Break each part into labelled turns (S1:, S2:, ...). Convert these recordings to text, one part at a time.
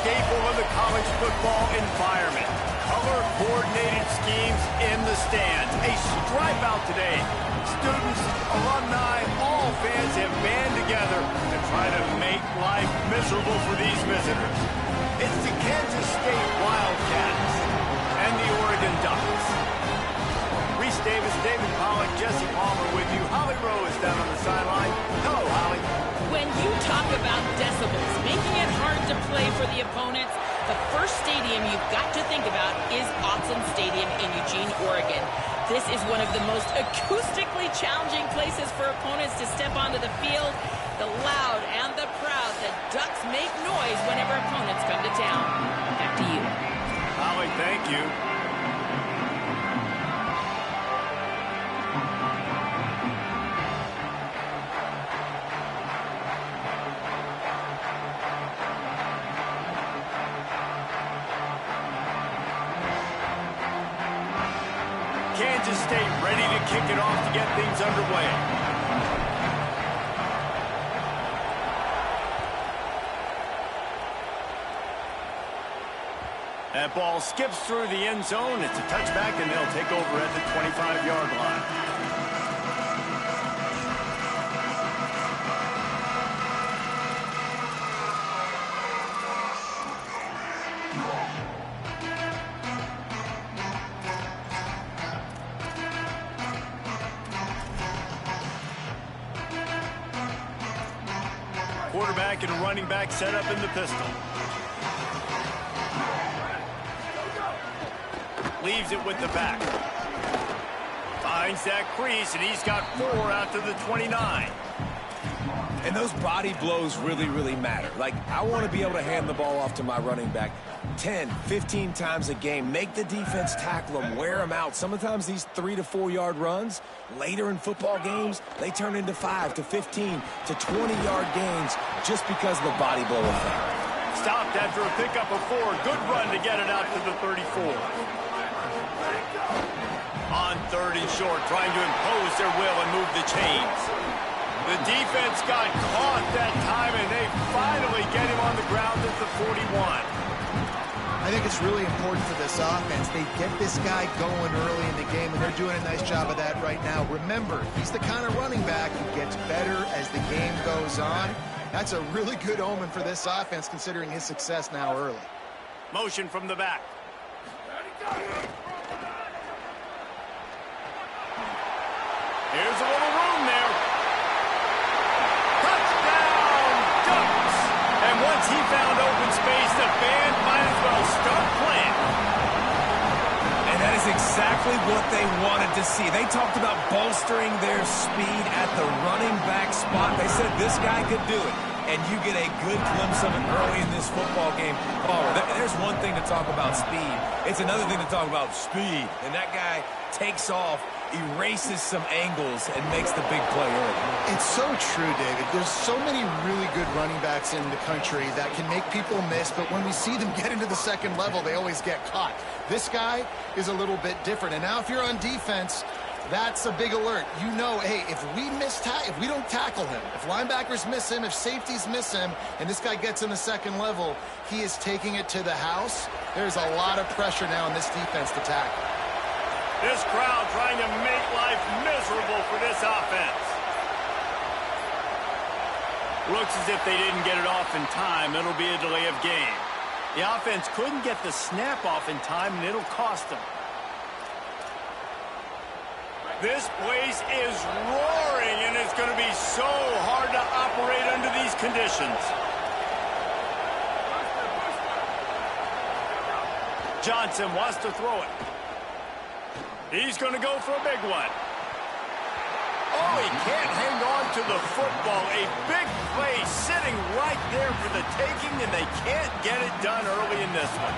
S1: staple of the college football environment. Color-coordinated schemes in the stands. A stripe out today. Students, alumni, all fans have band together to try to make life miserable for these visitors. It's the Kansas State Wildcats and the Oregon Ducks. Reese Davis, David Pollack, Jesse Palmer with you. Holly Rowe is down on the sideline. Hello, Holly.
S2: When you talk about decibels, making it hard to play for the opponents, the first stadium you've got to think about is Autzen Stadium in Eugene, Oregon. This is one of the most acoustically challenging places for opponents to step onto the field. The loud and the proud, the Ducks make noise whenever opponents come to town. Back to you.
S1: Holly, thank you. Kansas State ready to kick it off to get things underway. That ball skips through the end zone. It's a touchback, and they'll take over at the 25-yard line. Quarterback and running back set up in the pistol. Leaves it with the back. Finds that crease, and he's got 4 out to the 29.
S3: And those body blows really, really matter. Like, I want to be able to hand the ball off to my running back 10, 15 times a game. Make the defense tackle them, wear them out. Sometimes these 3 to 4 yard runs, later in football games, they turn into 5 to 15 to 20-yard gains just because of the body blow effect.
S1: Stopped after a pickup of 4. Good run to get it out to the 34. On 3rd and short, trying to impose their will and move the chains. The defense got caught that time, and they finally get him on the ground at the 41.
S4: I think it's really important for this offense. They get this guy going early in the game, and they're doing a nice job of that right now. Remember, he's the kind of running back who gets better as the game goes on. That's a really good omen for this offense, considering his success now early.
S1: Motion from the back. Here's a little room there. Touchdown, Ducks! And once he found open space, the band might as well start playing.
S3: And that is exactly what they wanted to see. They talked about bolstering their speed at the running back spot. They said this guy could do it. And you get a good glimpse of it early in this football game. Oh, there's one thing to talk about speed. It's another thing to talk about speed. And that guy takes off, erases some angles, and makes the big play early.
S4: It's so true, David. There's so many really good running backs in the country that can make people miss, but when we see them get into the second level, they always get caught. This guy is a little bit different. And now if you're on defense, that's a big alert. You know, hey, if we don't tackle him, if linebackers miss him, if safeties miss him, and this guy gets in the second level, he is taking it to the house. There's a lot of pressure now in this defense to tackle.
S1: This crowd trying to make life miserable for this offense. Looks as if they didn't get it off in time. It'll be a delay of game. The offense couldn't get the snap off in time, and it'll cost them. This place is roaring, and it's going to be so hard to operate under these conditions. Johnson wants to throw it. He's going to go for a big one. Oh, he can't hang on to the football. A big play sitting right there for the taking, and they can't get it done early in this one.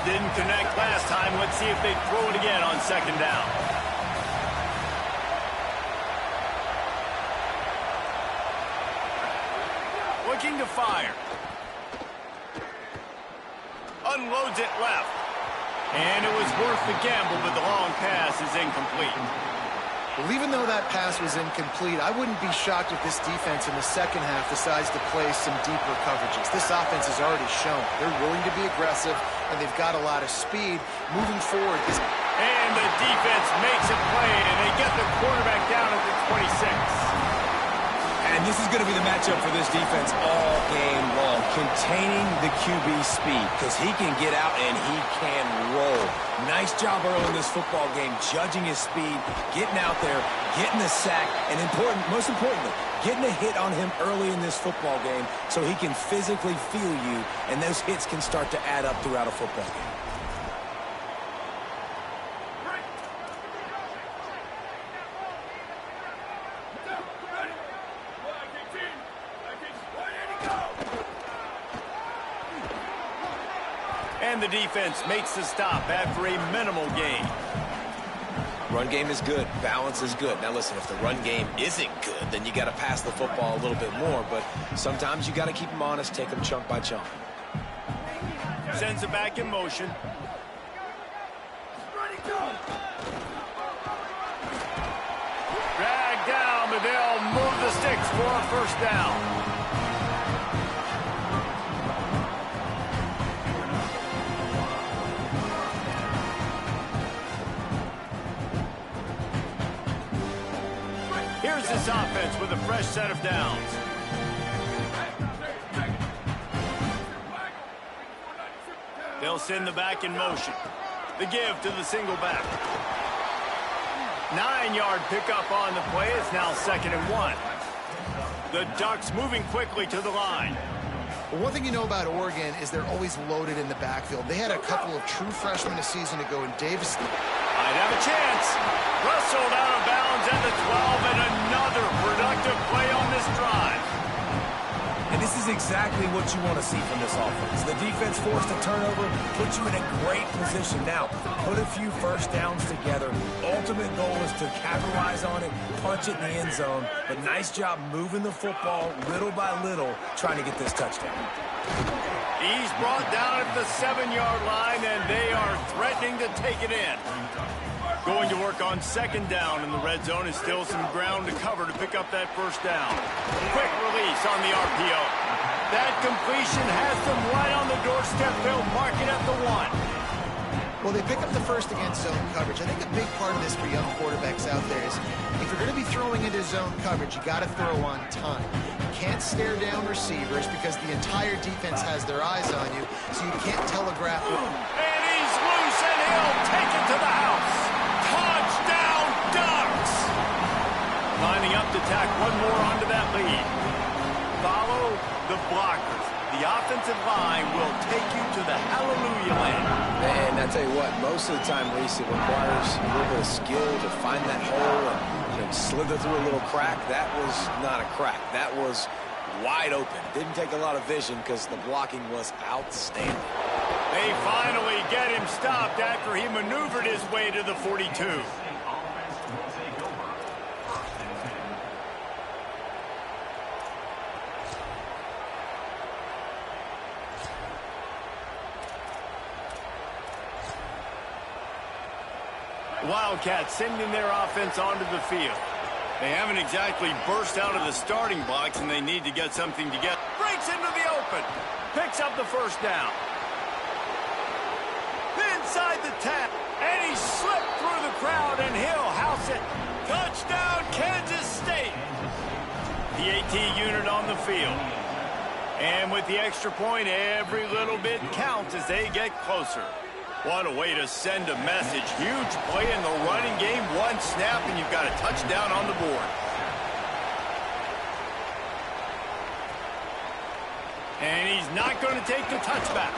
S1: Didn't connect last time. Let's see if they throw it again on 2nd down. Looking to fire. Unloads it left. And it was worth the gamble, but the long pass is incomplete.
S4: Well, even though that pass was incomplete, I wouldn't be shocked if this defense in the second half decides to play some deeper coverages. This offense has already shown they're willing to be aggressive, and they've got a lot of speed moving forward.
S1: And the defense makes a play, and they get the quarterback down at the 26.
S3: And this is going to be the matchup for this defense all game long, containing the QB speed, because he can get out and he can roll. Nice job early in this football game, judging his speed, getting out there, getting the sack, and most importantly, getting a hit on him early in this football game so he can physically feel you, and those hits can start to add up throughout a football game.
S1: And the defense makes the stop after a minimal gain.
S3: Run game is good. Balance is good. Now, listen, if the run game isn't good, then you got to pass the football a little bit more. But sometimes you got to keep them honest, take them chunk by chunk.
S1: Sends it back in motion. Drag down, but they'll move the sticks for a first down. Here's this offense with a fresh set of downs. They'll send the back in motion. The give to the single back. 9-yard pickup on the play. It's now 2nd and 1. The Ducks moving quickly to the line.
S4: Well, one thing you know about Oregon is they're always loaded in the backfield. They had a couple of true freshmen a season ago in Davis.
S1: Might have a chance. Wrestled out of bounds at the 12, and another productive play on this drive.
S3: And this is exactly what you want to see from this offense. The defense forced a turnover, puts you in a great position. Now, put a few first downs together. Ultimate goal is to capitalize on it, punch it in the end zone. But nice job moving the football little by little, trying to get this touchdown.
S1: He's brought down at the 7-yard line, and they are threatening to take it in. Going to work on 2nd down in the red zone, is still some ground to cover to pick up that first down. Quick release on the RPO. That completion has them right on the doorstep. They'll mark it at the 1.
S4: Well, they pick up the first against zone coverage. I think a big part of this for young quarterbacks out there is if you're going to be throwing into zone coverage, you got to throw on time. You can't stare down receivers because the entire defense has their eyes on you, so you can't telegraph.
S1: And he's loose, and he'll take it to the house. Touchdown, Ducks! Lining up to tack one more onto that lead. Follow the blockers. The offensive line will take you to the hallelujah land.
S3: And I tell you what, most of the time, Reese, it requires a little bit of skill to find that hole and slither through a little crack. That was not a crack. That was wide open. Didn't take a lot of vision because the blocking was outstanding.
S1: They finally get him stopped after he maneuvered his way to the 42. Wildcats sending their offense onto the field. They haven't exactly burst out of the starting blocks, and they need to get something together. Breaks into the open. Picks up the first down. Inside the 10. And he slipped through the crowd, and he'll house it. Touchdown, Kansas State. The AT unit on the field. And with the extra point, every little bit counts as they get closer. What a way to send a message. Huge play in the running game. One snap, and you've got a touchdown on the board. And he's not going to take the touchback.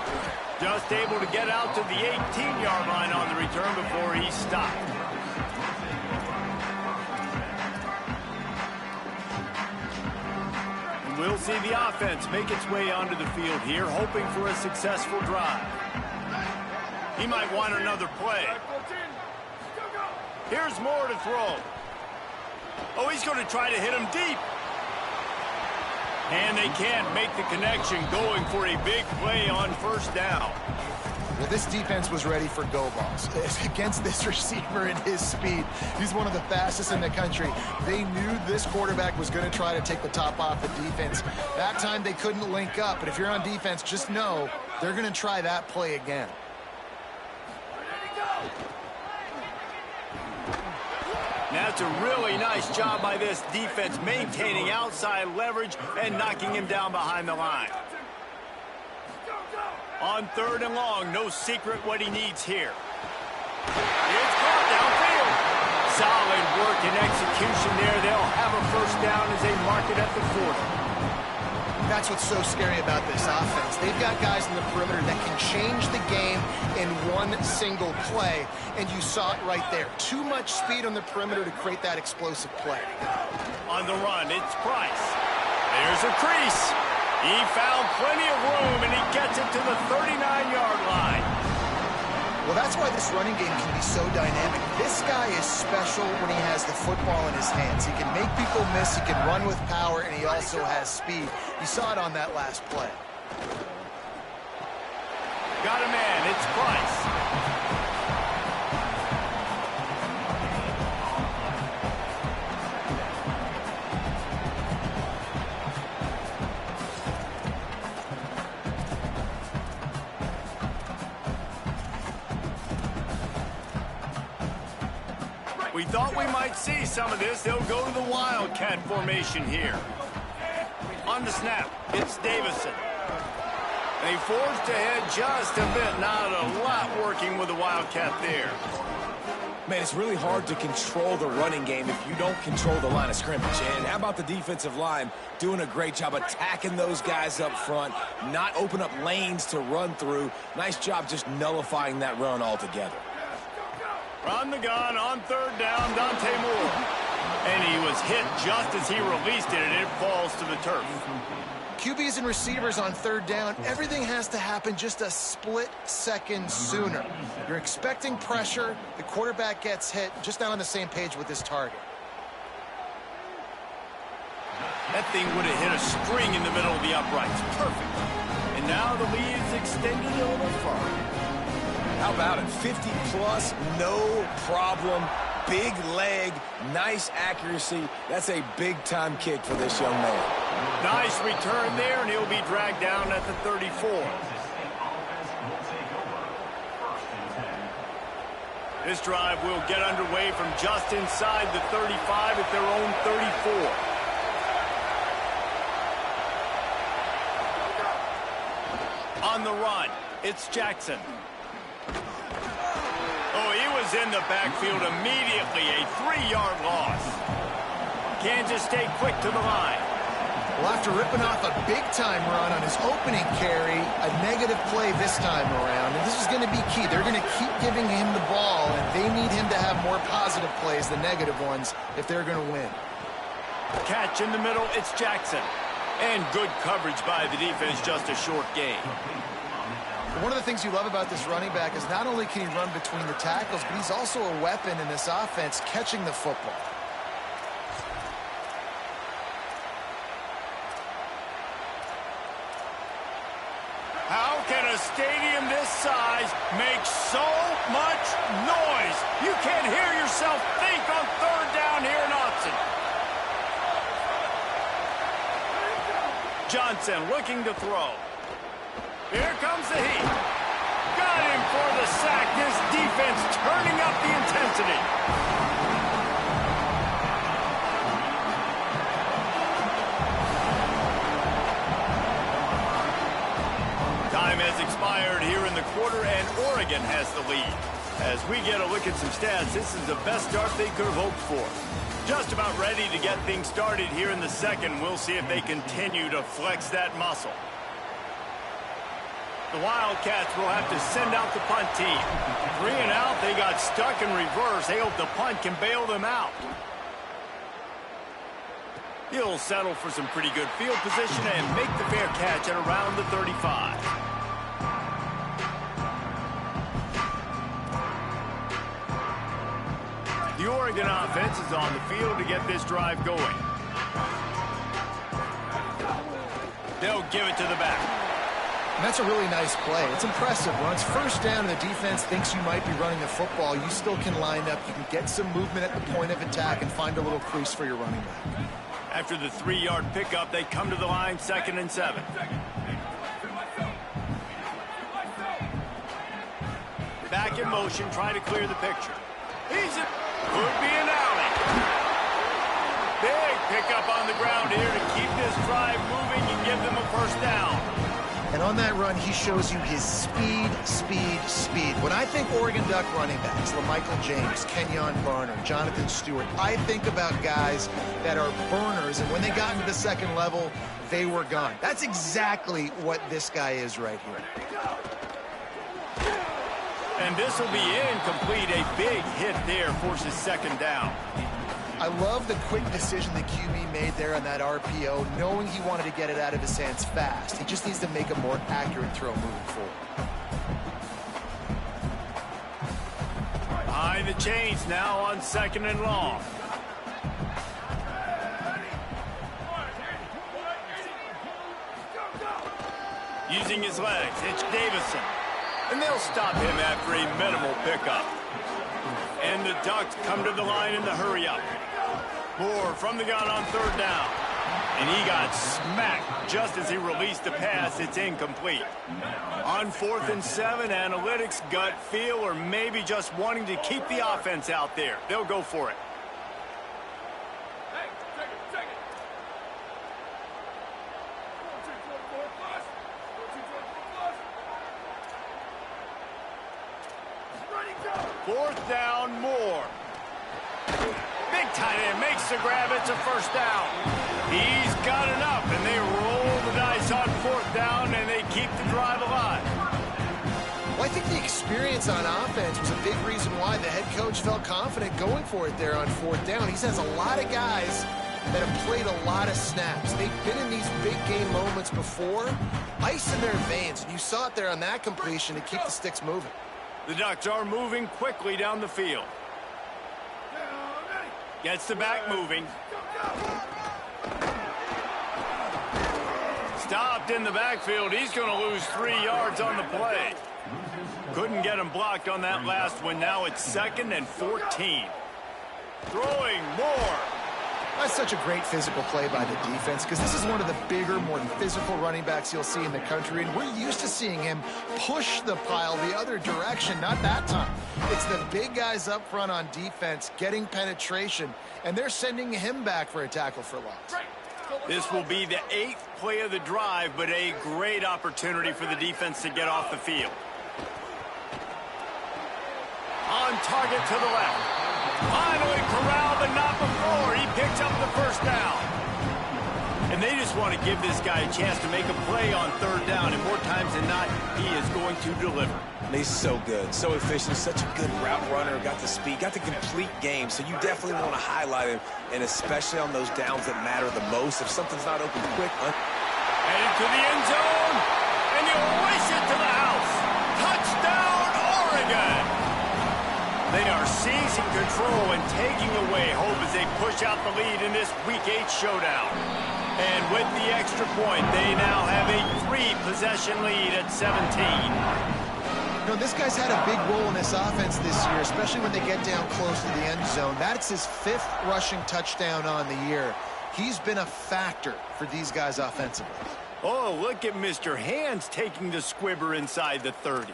S1: Just able to get out to the 18-yard line on the return before he's stopped. And we'll see the offense make its way onto the field here, hoping for a successful drive. He might want another play. Here's more to throw. Oh, he's going to try to hit him deep. And they can't make the connection, going for a big play on first down.
S4: Well, this defense was ready for go balls. Against this receiver and his speed, he's one of the fastest in the country. They knew this quarterback was going to try to take the top off the defense. That time they couldn't link up, but if you're on defense, just know they're going to try that play again.
S1: That's a really nice job by this defense, maintaining outside leverage and knocking him down behind the line. On 3rd and long, no secret what he needs here. It's caught downfield. Solid work and execution there. They'll have a first down as they mark it at the 40.
S4: That's what's so scary about this offense. They've got guys in the perimeter that can change the game in one single play, and you saw it right there. Too much speed on the perimeter to create that explosive play.
S1: On the run, it's Price. There's a crease. He found plenty of room, and he gets it to the 39-yard line.
S4: Well, that's why this running game can be so dynamic. This guy is special when he has the football in his hands. He can make people miss, he can run with power, and he also has speed. You saw it on that last play.
S1: Got a man, it's Price. We thought we might see some of this. They'll go to the Wildcat formation here. On the snap, it's Davison. They forced ahead just a bit. Not a lot working with the Wildcat there.
S3: Man, it's really hard to control the running game if you don't control the line of scrimmage. And how about the defensive line doing a great job attacking those guys up front, not open up lanes to run through. Nice job just nullifying that run altogether.
S1: On the gun, on 3rd down, Dante Moore. And he was hit just as he released it, and it falls to the turf.
S4: QBs and receivers on 3rd down, everything has to happen just a split second sooner. You're expecting pressure, the quarterback gets hit, just not on the same page with his target.
S1: That thing would have hit a string in the middle of the uprights. Perfect. And now the lead is extended a little further.
S3: How about it? 50-plus, no problem. Big leg, nice accuracy. That's a big-time kick for this young man.
S1: Nice return there, and he'll be dragged down at the 34. This drive will get underway from just inside the 35 at their own 34. On the run, it's Jackson. Oh, he was in the backfield immediately, a 3-yard loss. Kansas stay quick to the line.
S4: Well, after ripping off a big-time run on his opening carry, a negative play this time around, and this is going to be key. They're going to keep giving him the ball, and they need him to have more positive plays than negative ones if they're going to win.
S1: Catch in the middle, it's Jackson. And good coverage by the defense, just a short gain.
S4: One of the things you love about this running back is not only can he run between the tackles, but he's also a weapon in this offense catching the football.
S1: How can a stadium this size make so much noise? You can't hear yourself think on 3rd down here in Austin. Johnson looking to throw. Here comes the heat. Got him for the sack. This defense turning up the intensity. Time has expired here in the quarter, and Oregon has the lead. As we get a look at some stats, this is the best start they could have hoped for. Just about ready to get things started here in the second. We'll see if they continue to flex that muscle. The Wildcats will have to send out the punt team. 3 and out, they got stuck in reverse. They hope the punt can bail them out. He'll settle for some pretty good field position and make the fair catch at around the 35. The Oregon offense is on the field to get this drive going. They'll give it to the back.
S4: And that's a really nice play. It's impressive. When it's first down and the defense thinks you might be running the football, you still can line up. You can get some movement at the point of attack and find a little crease for your running back.
S1: After the 3-yard pickup, they come to the line, 2nd and 7. Back in motion, trying to clear the picture. Could be an alley. Big pickup on the ground here to keep this drive moving and give them a first down.
S4: And on that run, he shows you his speed. When I think Oregon Duck running backs, LaMichael James, Kenyon Barner, Jonathan Stewart, I think about guys that are burners, and when they got into the second level, they were gone. That's exactly what this guy is right here.
S1: And this will be incomplete. A big hit there forces 2nd down.
S4: I love the quick decision the QB made there on that RPO, knowing he wanted to get it out of his hands fast. He just needs to make a more accurate throw moving forward.
S1: Behind the chains now on 2nd and long. Using his legs, it's Davison. And they'll stop him after a minimal pickup. And the Ducks come to the line in the hurry-up. Moore from the gun on 3rd down. And he got smacked just as he released the pass. It's incomplete. On 4th and 7, analytics, gut feel, or maybe just wanting to keep the offense out there. They'll go for it. Fourth down, Moore. Big tight end makes the grab. It's a first down. He's got enough, and they roll the dice on 4th down, and they keep the drive alive.
S4: Well, I think the experience on offense was a big reason why the head coach felt confident going for it there on 4th down. He has a lot of guys that have played a lot of snaps. They've been in these big game moments before. Ice in their veins, and you saw it there on that completion to keep the sticks moving.
S1: The Ducks are moving quickly down the field. Gets the back moving. Stopped in the backfield. He's going to lose 3 yards on the play. Couldn't get him blocked on that last one. Now it's 2nd and 14. Throwing Moore.
S4: That's such a great physical play by the defense because this is one of the bigger, more physical running backs you'll see in the country, and we're used to seeing him push the pile the other direction. Not that time. It's the big guys up front on defense getting penetration, and they're sending him back for a tackle for loss.
S1: This will be the 8th play of the drive, but a great opportunity for the defense to get off the field. On target to the left. Finally corralled, but not before. He picks up the first down. And they just want to give this guy a chance to make a play on 3rd down, and more times than not, he is going to deliver.
S3: And he's so good, so efficient, such a good route runner, got the speed, got the complete game, so you definitely want to highlight him, and especially on those downs that matter the most. If something's not open quick.
S1: Headed to the end zone, and he'll race it to the house. Touchdown, Oregon! They are seizing control and taking away hope as they push out the lead in this Week 8 showdown. And with the extra point, they now have a 3-possession lead at 17.
S4: You know, this guy's had a big role in this offense this year, especially when they get down close to the end zone. That's his 5th rushing touchdown on the year. He's been a factor for these guys offensively.
S1: Oh, look at Mr. Hands taking the squibber inside the 30.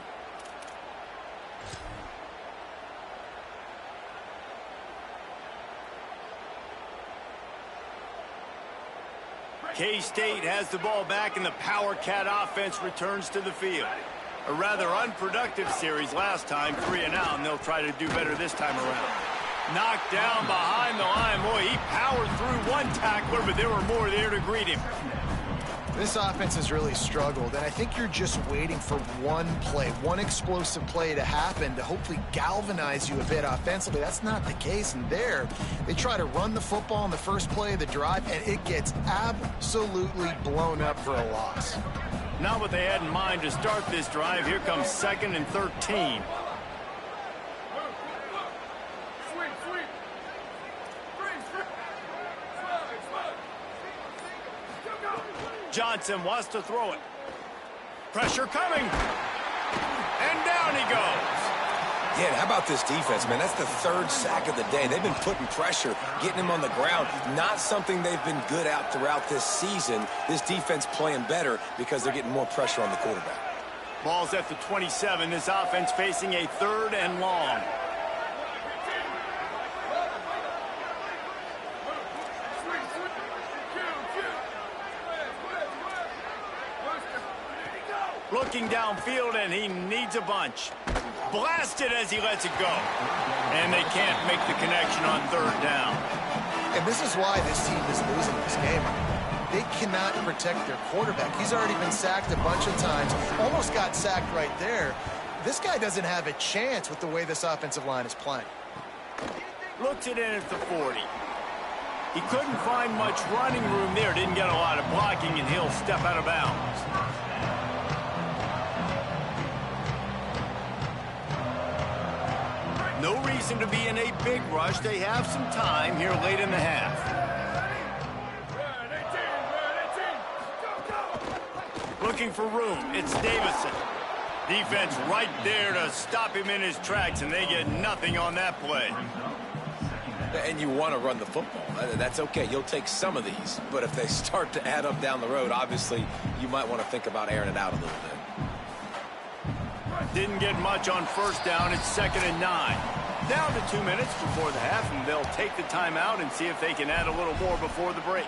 S1: K-State has the ball back, and the Power Cat offense returns to the field. A rather unproductive series last time, 3 and out, and they'll try to do better this time around. Knocked down behind the line. Boy, he powered through one tackler, but there were more there to greet him.
S4: This offense has really struggled, and I think you're just waiting for one play, one explosive play to happen to hopefully galvanize you a bit offensively. That's not the case, and there, they try to run the football in the first play of the drive, and it gets absolutely blown up for a loss.
S1: Not what they had in mind to start this drive. Here comes 2nd and 13. Johnson wants to throw it. Pressure coming. And down he goes.
S3: Yeah, how about this defense, man? That's the third sack of the day. They've been putting pressure, getting him on the ground. Not something they've been good at throughout this season. This defense playing better because they're getting more pressure on the quarterback.
S1: Ball's at the 27. This offense facing a 3rd and long. Looking downfield, and he needs a bunch. Blasted as he lets it go. And they can't make the connection on 3rd down.
S4: And this is why this team is losing this game. They cannot protect their quarterback. He's already been sacked a bunch of times. Almost got sacked right there. This guy doesn't have a chance with the way this offensive line is playing.
S1: Looks it in at the 40. He couldn't find much running room there. Didn't get a lot of blocking, and he'll step out of bounds. No reason to be in a big rush. They have some time here late in the half. Looking for room. It's Davison. Defense right there to stop him in his tracks, and they get nothing on that play.
S3: And you want to run the football. That's okay. You'll take some of these. But if they start to add up down the road, obviously, you might want to think about airing it out a little bit.
S1: Didn't get much on 1st down. It's 2nd and 9. Down to 2 minutes before the half, and they'll take the timeout and see if they can add a little more before the break.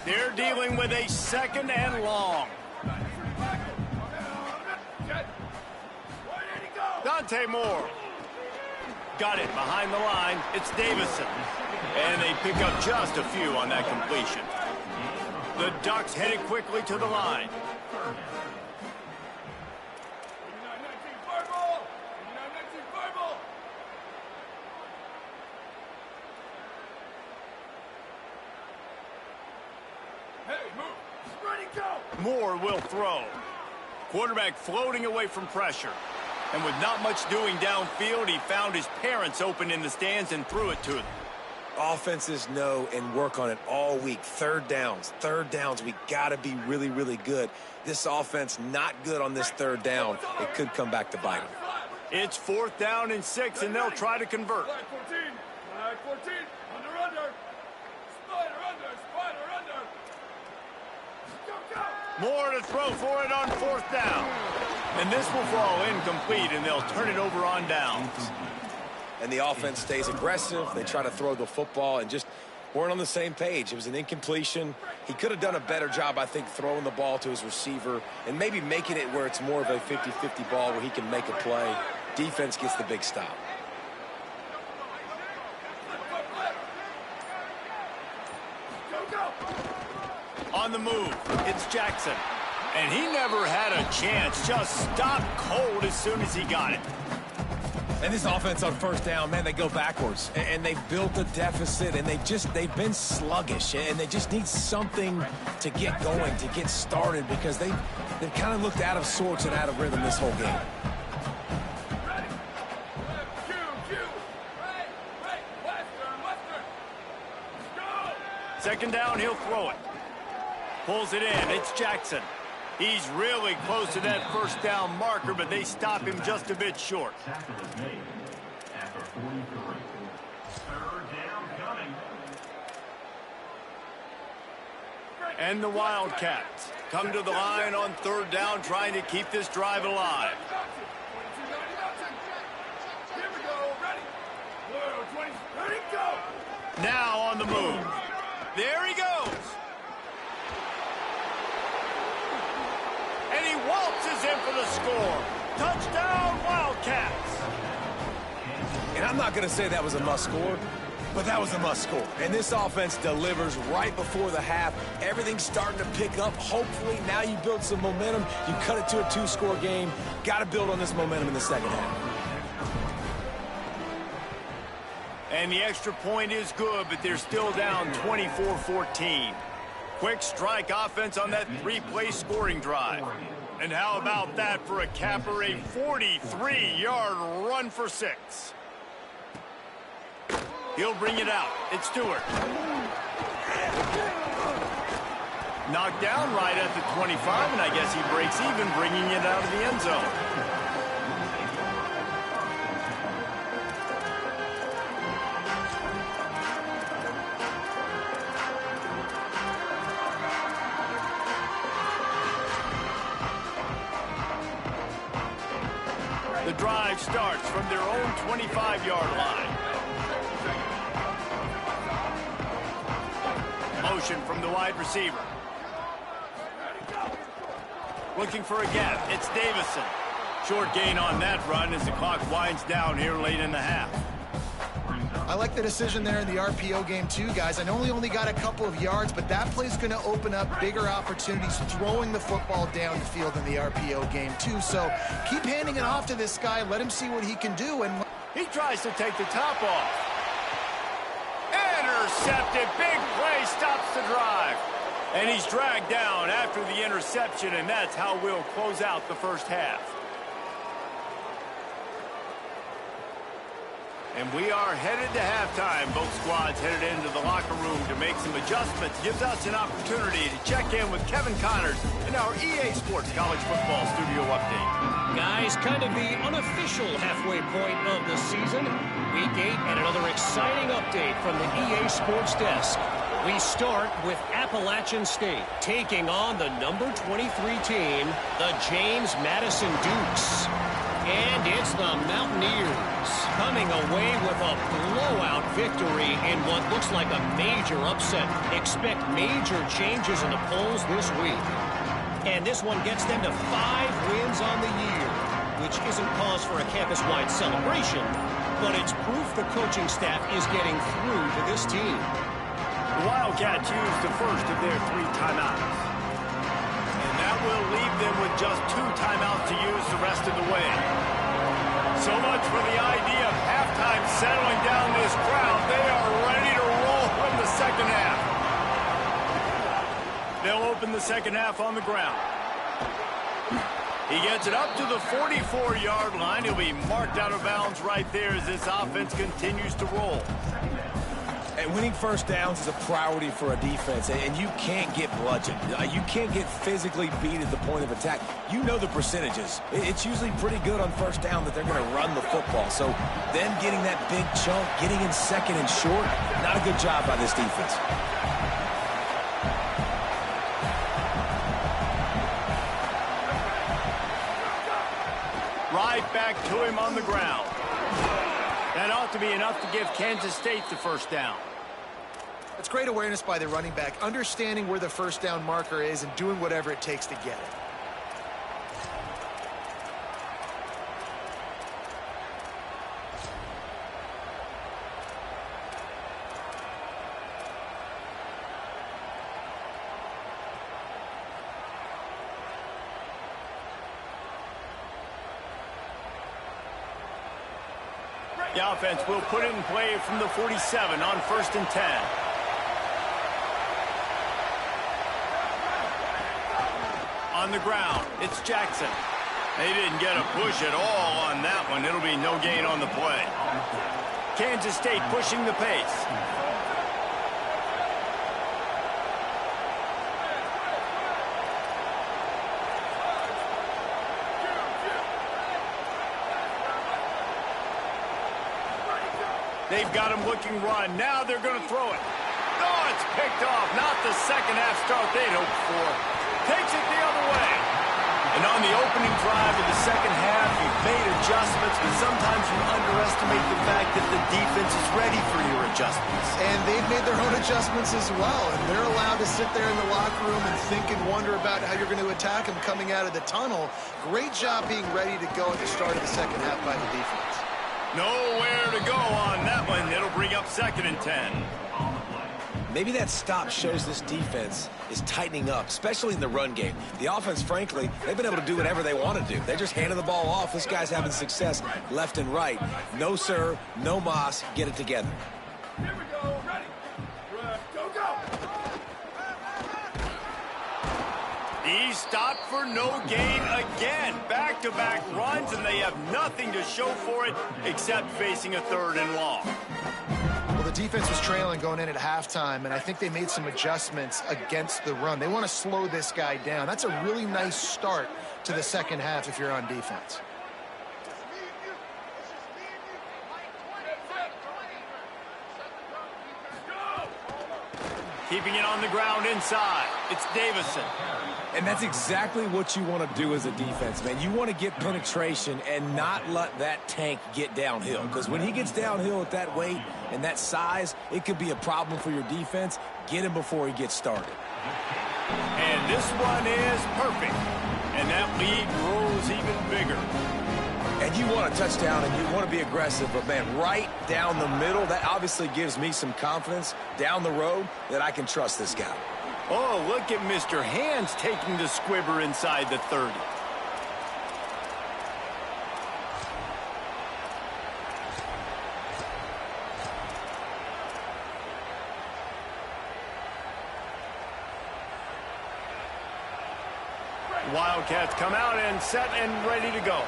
S1: They're dealing with a 2nd and long. Dante Moore. Got it behind the line. It's Davison. And they pick up just a few on that completion. The Ducks headed quickly to the line. Moore will throw. Quarterback floating away from pressure. And with not much doing downfield, he found his parents open in the stands and threw it to them.
S3: Offenses know and work on it all week. 3rd downs. We got to be really, really good. This offense not good on this 3rd down. It could come back to bite them.
S1: It's 4th down and 6, and they'll try to convert.
S5: Flag 14, under. Spider under.
S1: Moore to throw for it on 4th down. And this will fall incomplete, and they'll turn it over on downs.
S3: And the offense stays aggressive. They try to throw the football and just weren't on the same page. It was an incompletion. He could have done a better job, I think, throwing the ball to his receiver and maybe making it where it's more of a 50-50 ball where he can make a play. Defense gets the big stop.
S1: On the move, it's Jackson. And he never had a chance. Just stopped cold as soon as he got it.
S3: And this offense on 1st down, man, they go backwards. And they built a deficit, and they've been sluggish. And they just need something to get going, to get started, because they've kind of looked out of sorts and out of rhythm this whole game.
S1: 2nd down, he'll throw it. Pulls it in. It's Jackson. He's really close to that 1st down marker, but they stop him just a bit short. And the Wildcats come to the line on 3rd down, trying to keep this drive alive. Now on the move. There he goes. And he waltzes in for the score. Touchdown, Wildcats.
S3: And I'm not going to say that was a must score, but that was a must score. And this offense delivers right before the half. Everything's starting to pick up. Hopefully, now you build some momentum. You cut it to a 2-score game. Got to build on this momentum in the 2nd half.
S1: And the extra point is good, but they're still down 24-14. Quick strike offense on that 3-play scoring drive. And how about that for a capper, a 43-yard run for 6. He'll bring it out. It's Stewart. Knocked down right at the 25, and I guess he breaks even, bringing it out of the end zone. The drive starts from their own 25-yard line. Motion from the wide receiver. Looking for a gap. It's Davison. Short gain on that run as the clock winds down here late in the half.
S4: I like the decision there in the RPO game too, guys. I know he only got a couple of yards, but that play's going to open up bigger opportunities throwing the football down the field in the RPO game too. So keep handing it off to this guy. Let him see what he can do. And
S1: he tries to take the top off. Intercepted. Big play stops the drive. And he's dragged down after the interception, and that's how we'll close out the first half. And we are headed to halftime. Both squads headed into the locker room to make some adjustments. Gives us an opportunity to check in with Kevin Connors in our EA Sports College Football Studio Update.
S6: Guys, kind of the unofficial halfway point of the season. Week 8 and another exciting update from the EA Sports desk. We start with Appalachian State taking on the number 23 team, the James Madison Dukes. And it's the Mountaineers coming away with a blowout victory in what looks like a major upset. Expect major changes in the polls this week. And this one gets them to 5 wins on the year, which isn't cause for a campus-wide celebration, but it's proof the coaching staff is getting through to this team.
S1: The Wildcats used the first of their 3 timeouts. And that will leave them with just 2 timeouts to use the rest of the way. So much for the idea of halftime settling down this crowd. They are ready to roll from the second half. They'll open the second half on the ground. He gets it up to the 44-yard line. He'll be marked out of bounds right there as this offense continues to roll.
S3: And winning first downs is a priority for a defense, and you can't get bludgeoned. You can't get physically beat at the point of attack. You know the percentages. It's usually pretty good on first down that they're going to run the football. So them getting that big chunk, getting in second and short, not a good job by this defense.
S1: Right back to him on the ground. That ought to be enough to give Kansas State the first down.
S4: It's great awareness by the running back, understanding where the first down marker is and doing whatever it takes to get it.
S1: The offense will put it in play from the 47 on 1st and 10. On the ground, it's Jackson. They didn't get a push at all on that one. It'll be no gain on the play. Kansas State pushing the pace. They've got him looking run. Now they're going to throw it. Oh, it's picked off. Not the second half start they'd hoped for. Takes it the other way. And on the opening drive of the second half, you've made adjustments, but sometimes you underestimate the fact that the defense is ready for your adjustments.
S4: And they've made their own adjustments as well, and they're allowed to sit there in the locker room and think and wonder about how you're going to attack them coming out of the tunnel. Great job being ready to go at the start of the second half by the defense.
S1: Nowhere to go on that one. It'll bring up 2nd and 10.
S3: Maybe that stop shows this defense is tightening up, especially in the run game. The offense, frankly, they've been able to do whatever they want to do. They're just handing the ball off. This guy's having success left and right. No, sir. No, Moss. Get it together.
S5: Here we go. Ready. Go, go.
S1: He's stopped for no gain again. Back-to-back runs, and they have nothing to show for it except facing a 3rd and long.
S4: Well, the the defense was trailing going in at halftime, and I think they made some adjustments against the run. They want to slow this guy down. That's a really nice start to the second half if you're on defense.
S1: Keeping it on the ground inside. It's Davison.
S3: And that's exactly what you want to do as a defense, man. You want to get penetration and not let that tank get downhill. Because when he gets downhill at that weight and that size, it could be a problem for your defense. Get him before he gets started.
S1: And this one is perfect. And that lead grows even bigger.
S3: And you want a touchdown and you want to be aggressive, but, man, right down the middle, that obviously gives me some confidence down the road that I can trust this guy.
S1: Oh, look at Mr. Hands taking the squibber inside the 30. Wildcats come out and set and ready to go.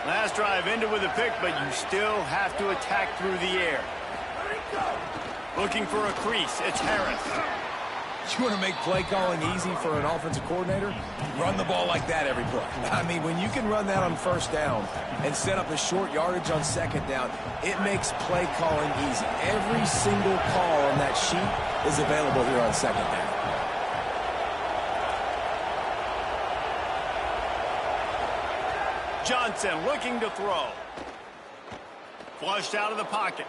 S1: Last drive ended with a pick, but you still have to attack through the air. Looking for a crease. It's Harris.
S3: You want to make play calling easy for an offensive coordinator? Run the ball like that every play. I mean, when you can run that on first down and set up a short yardage on second down, it makes play calling easy. Every single call on that sheet is available here on second down.
S1: Johnson looking to throw. Flushed out of the pocket.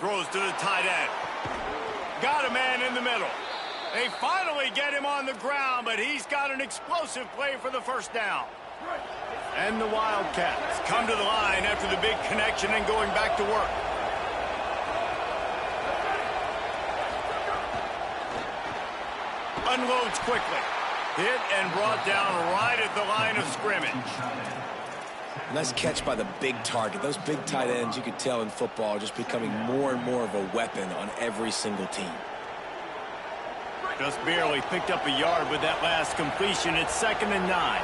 S1: Throws to the tight end. Got a man in the middle. They finally get him on the ground, but he's got an explosive play for the first down. And the Wildcats come to the line after the big connection and going back to work. Unloads quickly. Hit and brought down right at the line of scrimmage.
S3: Nice catch by the big target. Those big tight ends, you could tell in football, are just becoming more and more of a weapon on every single team.
S1: Just barely picked up a yard with that last completion. It's 2nd and 9.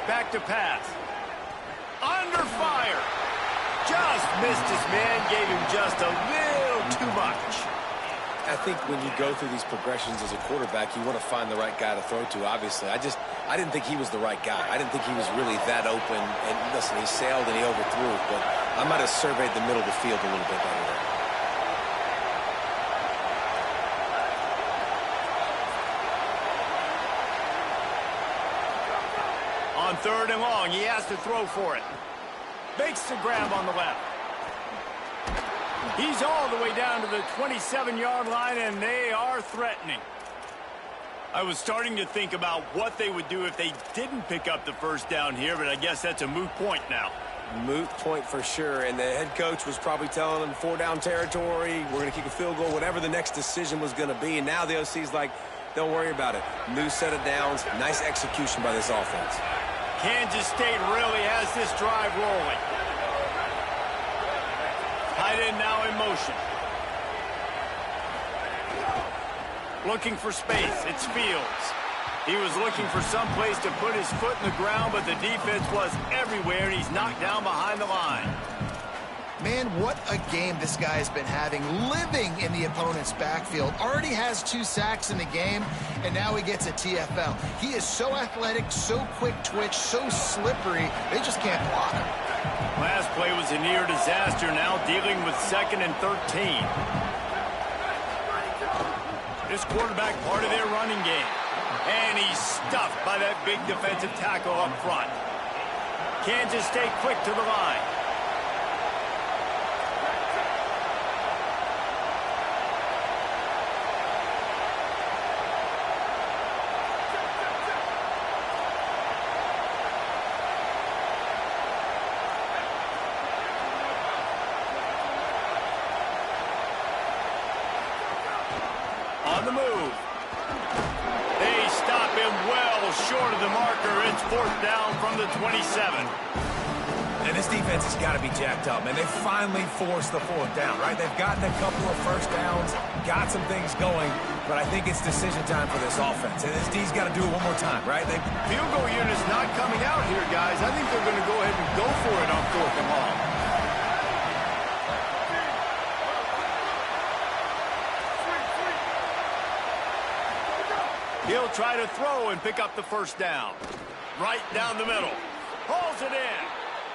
S1: Back to pass. Under fire. Just missed his man. Gave him just a little too much.
S3: I think when you go through these progressions as a quarterback, you want to find the right guy to throw to, obviously. I didn't think he was the right guy. I didn't think he was really that open. And listen, he sailed and he overthrew it, but I might have surveyed the middle of the field a little bit better there.
S1: On 3rd and long, he has to throw for it. Makes the grab on the left. He's all the way down to the 27-yard line, and they are threatening. I was starting to think about what they would do if they didn't pick up the first down here, but I guess that's a moot point now.
S3: Moot point for sure, and the head coach was probably telling them 4-down territory, we're going to kick a field goal, whatever the next decision was going to be, and now the OC's like, don't worry about it. New set of downs, nice execution by this offense.
S1: Kansas State really has this drive rolling. Tight end now in motion. Looking for space. It's Fields. He was looking for some place to put his foot in the ground, but the defense was everywhere, and he's knocked down behind the line.
S4: Man, what a game this guy has been having, living in the opponent's backfield. Already has 2 sacks in the game, and now he gets a TFL. He is so athletic, so quick twitch, so slippery, they just can't block him.
S1: Last play was a near disaster, now dealing with 2nd and 13. This quarterback part of their running game. And he's stuffed by that big defensive tackle up front. Kansas State quick to the line. On the move. They fourth down from the 27.
S3: And this defense has got to be jacked up, man. They finally forced the fourth down, right? They've gotten a couple of first downs, got some things going, but I think it's decision time for this offense. And this D's got to do it one more time, right?
S1: Field goal unit's not coming out here, guys. I think they're going to go ahead and go for it on fourth and long. He'll try to throw and pick up the first down. Right down the middle. Hauls it in.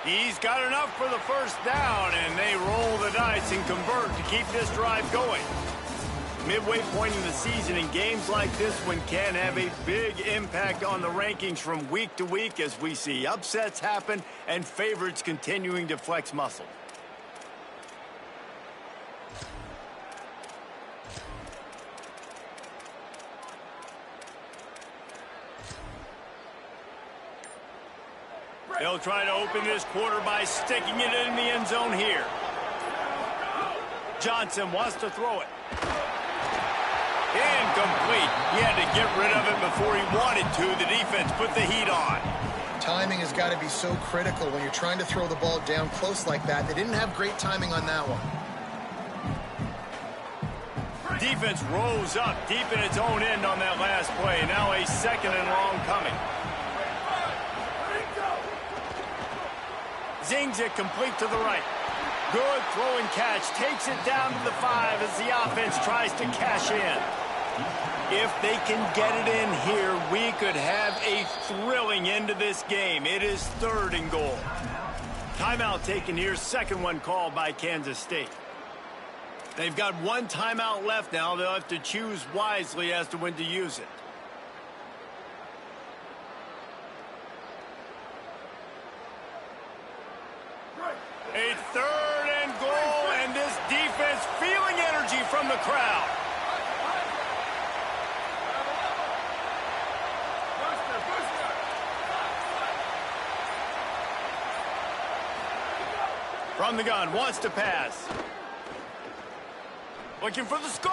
S1: He's got enough for the first down, and they roll the dice and convert to keep this drive going. Midway point in the season, and games like this one can have a big impact on the rankings from week to week as we see upsets happen and favorites continuing to flex muscle. They'll try to open this quarter by sticking it in the end zone here. Johnson wants to throw it. Incomplete. He had to get rid of it before he wanted to. The defense put the heat on.
S4: Timing has got to be so critical when you're trying to throw the ball down close like that. They didn't have great timing on that one.
S1: Defense rose up deep in its own end on that last play. Now a second and long coming. Zings it complete to the right. Good throw and catch. Takes it down to the 5 as the offense tries to cash in. If they can get it in here, we could have a thrilling end to this game. It is 3rd and goal. Timeout taken here. Second one called by Kansas State. They've got one timeout left now. They'll have to choose wisely as to when to use it. A 3rd and goal, and this defense feeling energy from the crowd. From the gun, wants to pass. Looking for the score.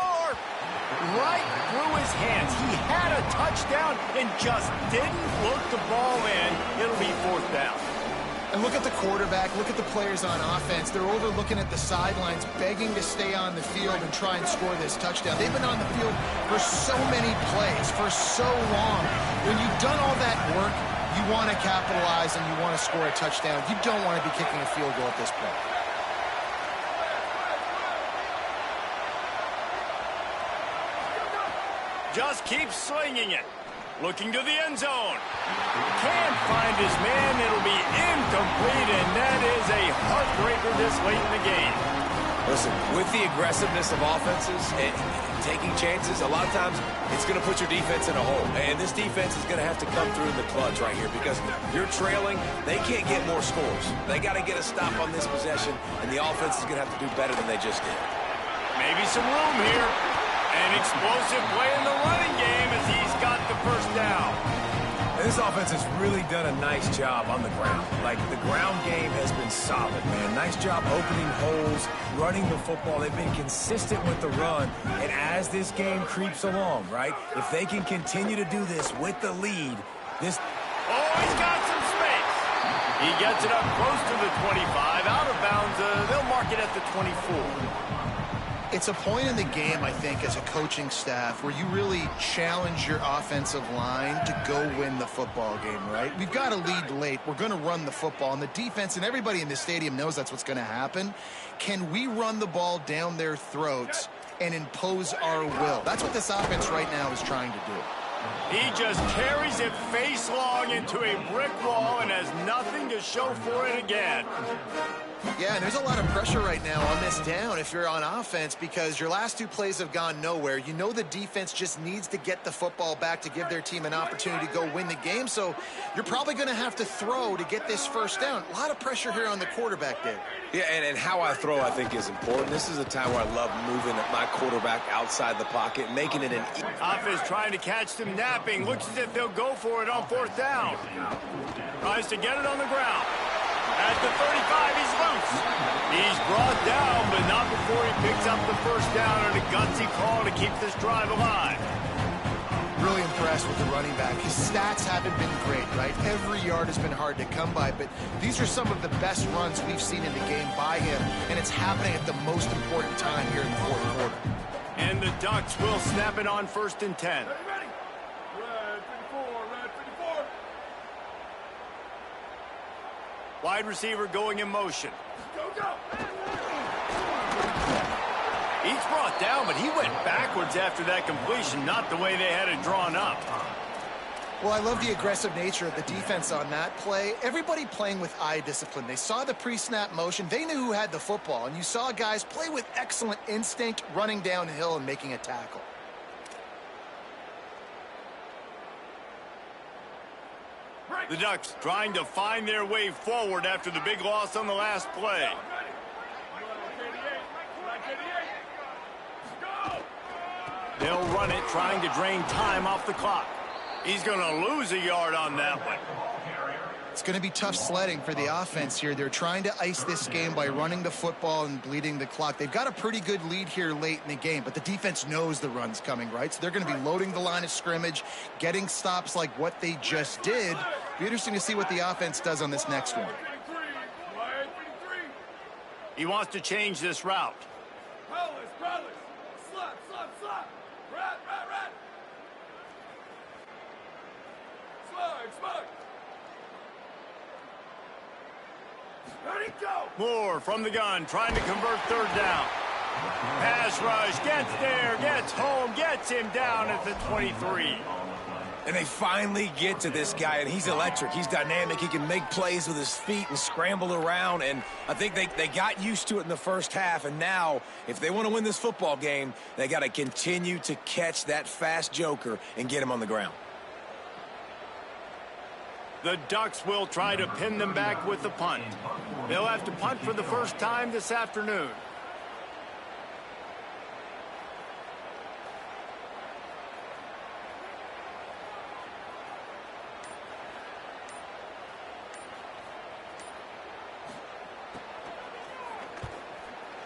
S1: Right through his hands. He had a touchdown and just didn't look the ball in. It'll be 4th down.
S4: And look at the quarterback, look at the players on offense. They're overlooking at the sidelines, begging to stay on the field and try and score this touchdown. They've been on the field for so many plays, for so long. When you've done all that work, you want to capitalize and you want to score a touchdown. You don't want to be kicking a field goal at this point.
S1: Just keep slinging it. Looking to the end zone. Can't find his man. It'll be incomplete, and that is a heartbreaker this late in the game.
S3: Listen, with the aggressiveness of offenses and taking chances, a lot of times it's going to put your defense in a hole. And this defense is going to have to come through in the clutch right here because you're trailing. They can't get more scores. They got to get a stop on this possession, and the offense is going to have to do better than they just did.
S1: Maybe some room here. An explosive play in the running game as he's got the first down.
S3: And this offense has really done a nice job on the ground. Like, the ground game has been solid, man. Nice job opening holes, running the football. They've been consistent with the run. And as this game creeps along, right, if they can continue to do this with the lead, this...
S1: Oh, he's got some space. He gets it up close to the 25. Out of bounds, they'll mark it at the 24.
S4: It's a point in the game, I think, as a coaching staff where you really challenge your offensive line to go win the football game, right? We've got a lead late. We're going to run the football, and the defense and everybody in the stadium knows that's what's going to happen. Can we run the ball down their throats and impose our will? That's what this offense right now is trying to do.
S1: He just carries it face long into a brick wall and has nothing to show for it again.
S4: Yeah, and there's a lot of pressure right now on this down if you're on offense because your last 2 plays have gone nowhere. You know the defense just needs to get the football back to give their team an opportunity to go win the game, so you're probably going to have to throw to get this first down. A lot of pressure here on the quarterback, Dave.
S3: Yeah, and how I throw, I think, is important. This is a time where I love moving my quarterback outside the pocket, making it an...
S1: Offense trying to catch them napping. Looks as if they'll go for it on 4th down. Tries to get it on the ground. At the 35, he's loose. He's brought down, but not before he picks up the first down and a gutsy call to keep this drive alive.
S4: Really impressed impressed with the running back. His stats haven't been great, right? Every yard has been hard to come by, but these are some of the best runs we've seen in the game by him, and it's happening at the most important time here in the fourth quarter.
S1: And the Ducks will snap it on 1st and 10.
S5: Ready? Red 54, red 54.
S1: Wide receiver going in motion.
S5: Go.
S1: He's brought down, but he went backwards after that completion, not the way they had it drawn up.
S4: Well, I love the aggressive nature of the defense on that play. Everybody playing with eye discipline. They saw the pre-snap motion. They knew who had the football, and you saw guys play with excellent instinct, running downhill and making a tackle.
S1: The Ducks trying to find their way forward after the big loss on the last play. They'll run it, trying to drain time off the clock. He's going to lose a yard on that one.
S4: It's going to be tough sledding for the offense here. They're trying to ice this game by running the football and bleeding the clock. They've got a pretty good lead here late in the game, but the defense knows the run's coming, right? So they're going to be loading the line of scrimmage, getting stops like what they just did. Be interesting to see what the offense does on this next one.
S1: He wants to change this route.
S5: Prowlers. Slap. Rat. Slide. Ready, go.
S1: Moore from the gun, trying to convert 3rd down. Pass rush, gets there, gets home, gets him down at the 23.
S3: And they finally get to this guy, and he's electric. He's dynamic. He can make plays with his feet and scramble around, and I think they got used to it in the first half, and now, if they want to win this football game, they got to continue to catch that fast joker and get him on the ground.
S1: The Ducks will try to pin them back with the punt. They'll have to punt for the first time this afternoon.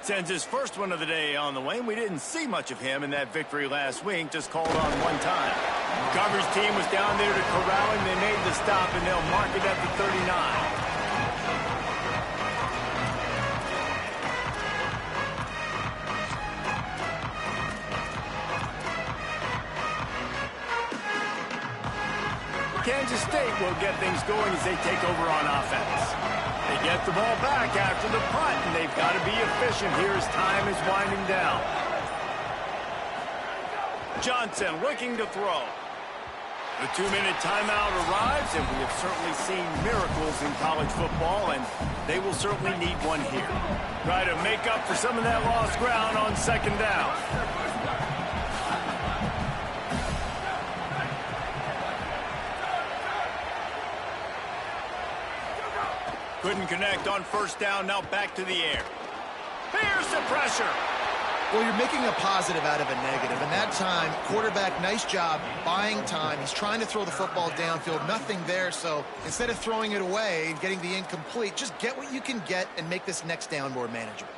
S1: Sends his first one of the day on the way. We didn't see much of him in that victory last week, just called on one time. Coverage team was down there to corral him. They made the stop, and they'll mark it at the 39. Kansas State will get things going as they take over on offense. They get the ball back after the punt, and they've got to be efficient here as time is winding down. Johnson looking to throw. The 2-minute timeout arrives, and we have certainly seen miracles in college football, and they will certainly need one here. Try to make up for some of that lost ground on 2nd down. Couldn't connect on 1st down, now back to the air. Here's the pressure.
S4: Well, you're making a positive out of a negative. And that time, quarterback, nice job buying time. He's trying to throw the football downfield. Nothing there, so instead of throwing it away and getting the incomplete, just get what you can get and make this next down more manageable.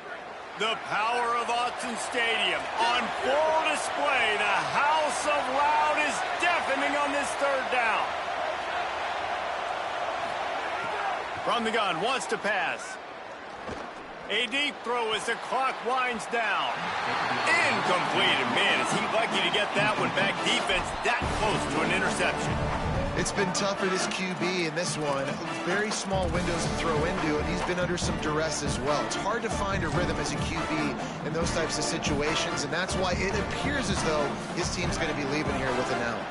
S1: The power of Autzen Stadium on full display. The house of loud is deafening on this 3rd down. From the gun, wants to pass. A deep throw as the clock winds down. Incomplete. And man, is he lucky to get that one back. Defense that close to an interception.
S4: It's been tough for this QB in this one. Very small windows to throw into, and he's been under some duress as well. It's hard to find a rhythm as a QB in those types of situations, and that's why it appears as though his team's going to be leaving here with an out.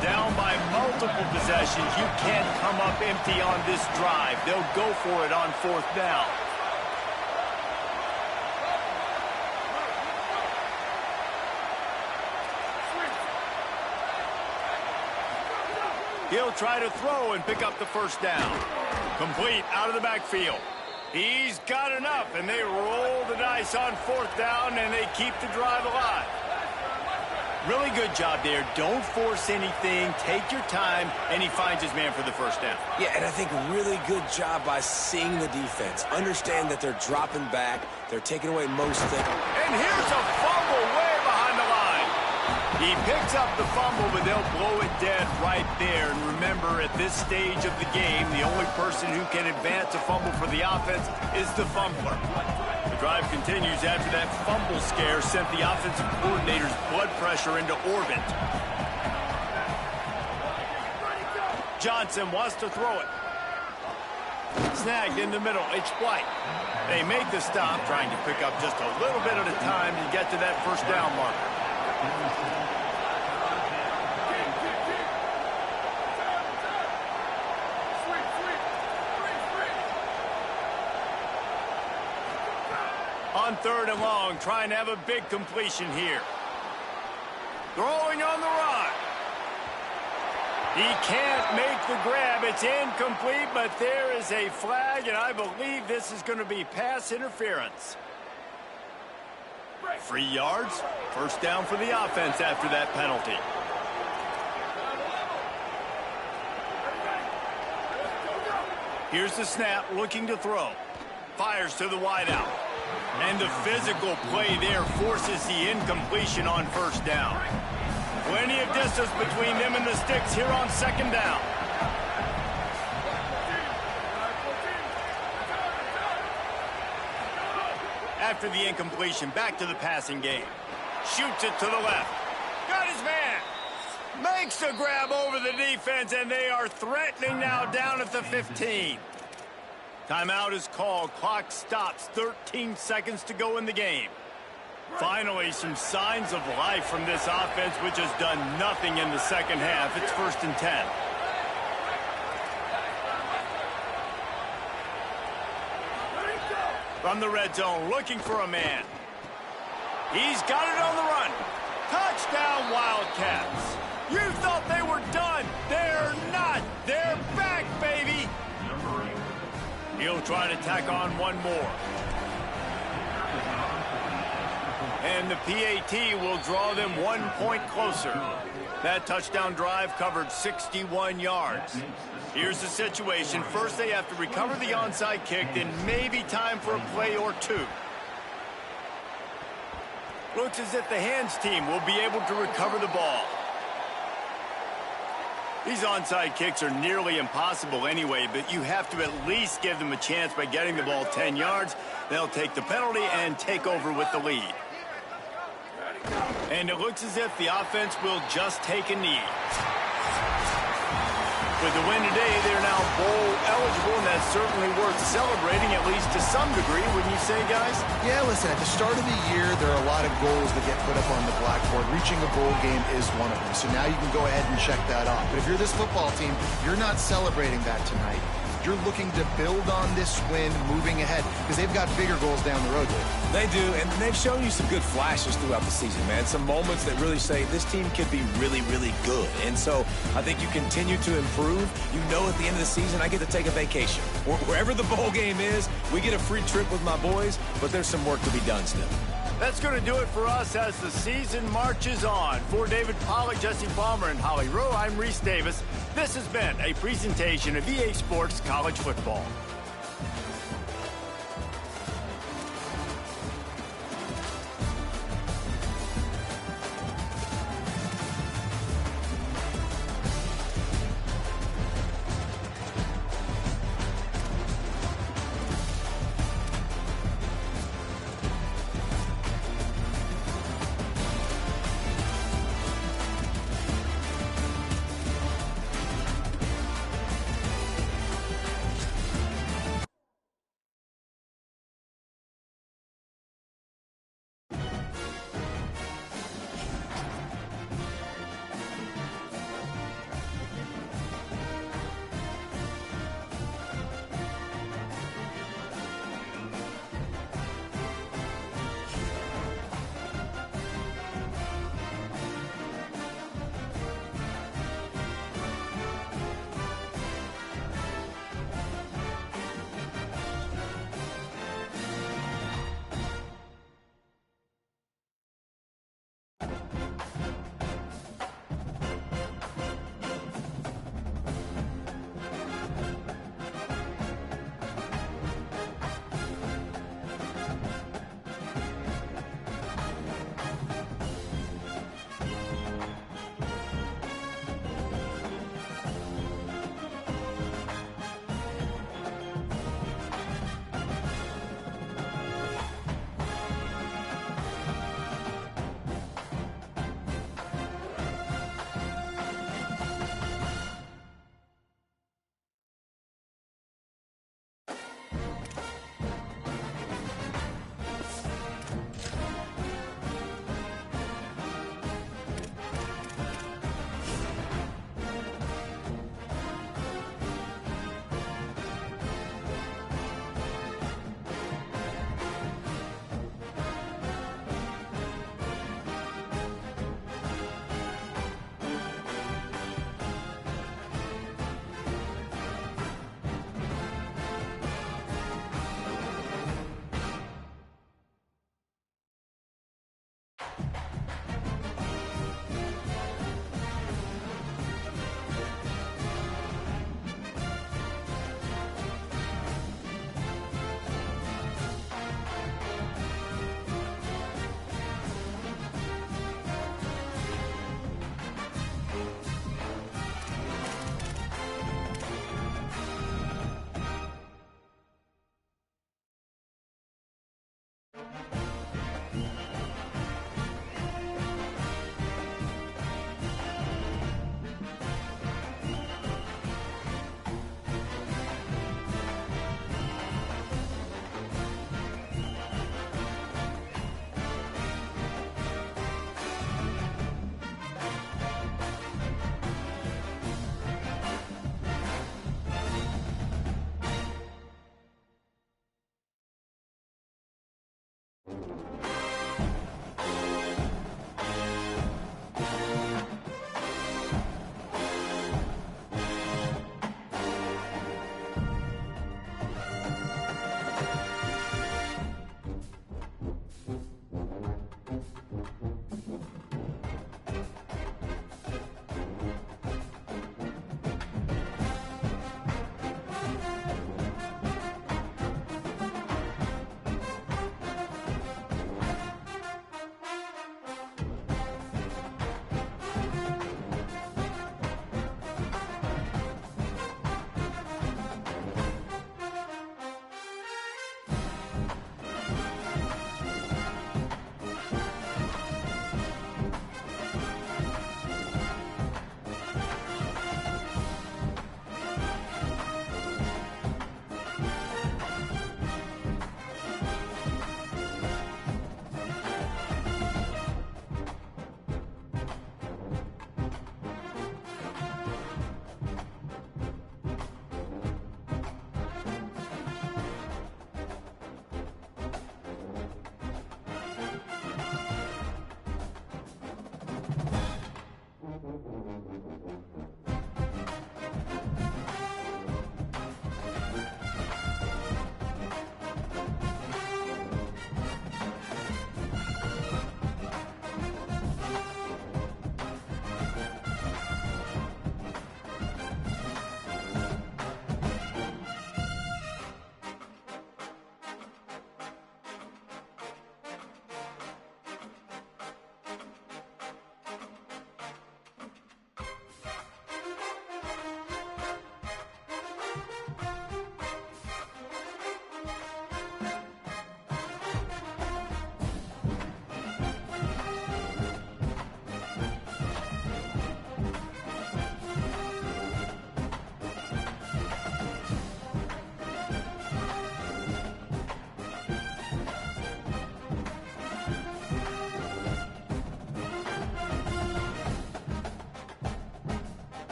S1: Down by multiple possessions. You can't come up empty on this drive. They'll go for it on 4th down. He'll try to throw and pick up the 1st down. Complete out of the backfield. He's got enough, and they roll the dice on 4th down, and they keep the drive alive. Really good job there. Don't force anything. Take your time, and he finds his man for the 1st down.
S3: Yeah, and I think really good job by seeing the defense. Understand that they're dropping back. They're taking away most things.
S1: And here's a fumble way behind the line. He picks up the fumble, but they'll blow it dead right there. And remember, at this stage of the game, the only person who can advance a fumble for the offense is the fumbler. The drive continues after that fumble scare sent the offensive coordinator's blood pressure into orbit. Johnson wants to throw it. Snagged in the middle. It's White. They make the stop, trying to pick up just a little bit at a time to get to that first down marker. On 3rd and long, trying to have a big completion here. Throwing on the run. He can't make the grab. It's incomplete, but there is a flag, and I believe this is going to be pass interference. 3 yards. First down for the offense after that penalty. Here's the snap, looking to throw. Fires to the wideout. And the physical play there forces the incompletion on first down. Plenty of distance between them and the sticks here on 2nd down. After the incompletion, back to the passing game. Shoots it to the left. Got his man. Makes a grab over the defense, and they are threatening now down at the 15. Timeout is called. Clock stops. 13 seconds to go in the game. Finally, some signs of life from this offense, which has done nothing in the second half. It's 1st and 10. From the red zone, looking for a man. He's got it on the run. Touchdown, Wildcats. You thought they were done. They're not. They're back, baby. He'll try to tack on one more. And the PAT will draw them 1 point closer. That touchdown drive covered 61 yards. Here's the situation. First, they have to recover the onside kick, then maybe time for a play or two. Looks as if the hands team will be able to recover the ball. These onside kicks are nearly impossible anyway, but you have to at least give them a chance by getting the ball 10 yards. They'll take the penalty and take over with the lead. And it looks as if the offense will just take a knee. With the win today, they're now bowl eligible, and that's certainly worth celebrating, at least to some degree, wouldn't you say, guys?
S4: Yeah, listen, at the start of the year, there are a lot of goals that get put up on the blackboard. Reaching a bowl game is one of them. So now you can go ahead and check that off. But if you're this football team, you're not celebrating that tonight. You're looking to build on this win moving ahead because they've got bigger goals down the road, Dave.
S3: They do, and they've shown you some good flashes throughout the season, man. Some moments that really say this team could be really, really good. And so I think you continue to improve. You know at the end of the season, I get to take a vacation. Wherever the bowl game is, we get a free trip with my boys, but there's some work to be done still.
S1: That's going to do it for us as the season marches on. For David Pollack, Jesse Palmer, and Holly Rowe, I'm Reese Davis. This has been a presentation of EA Sports College Football.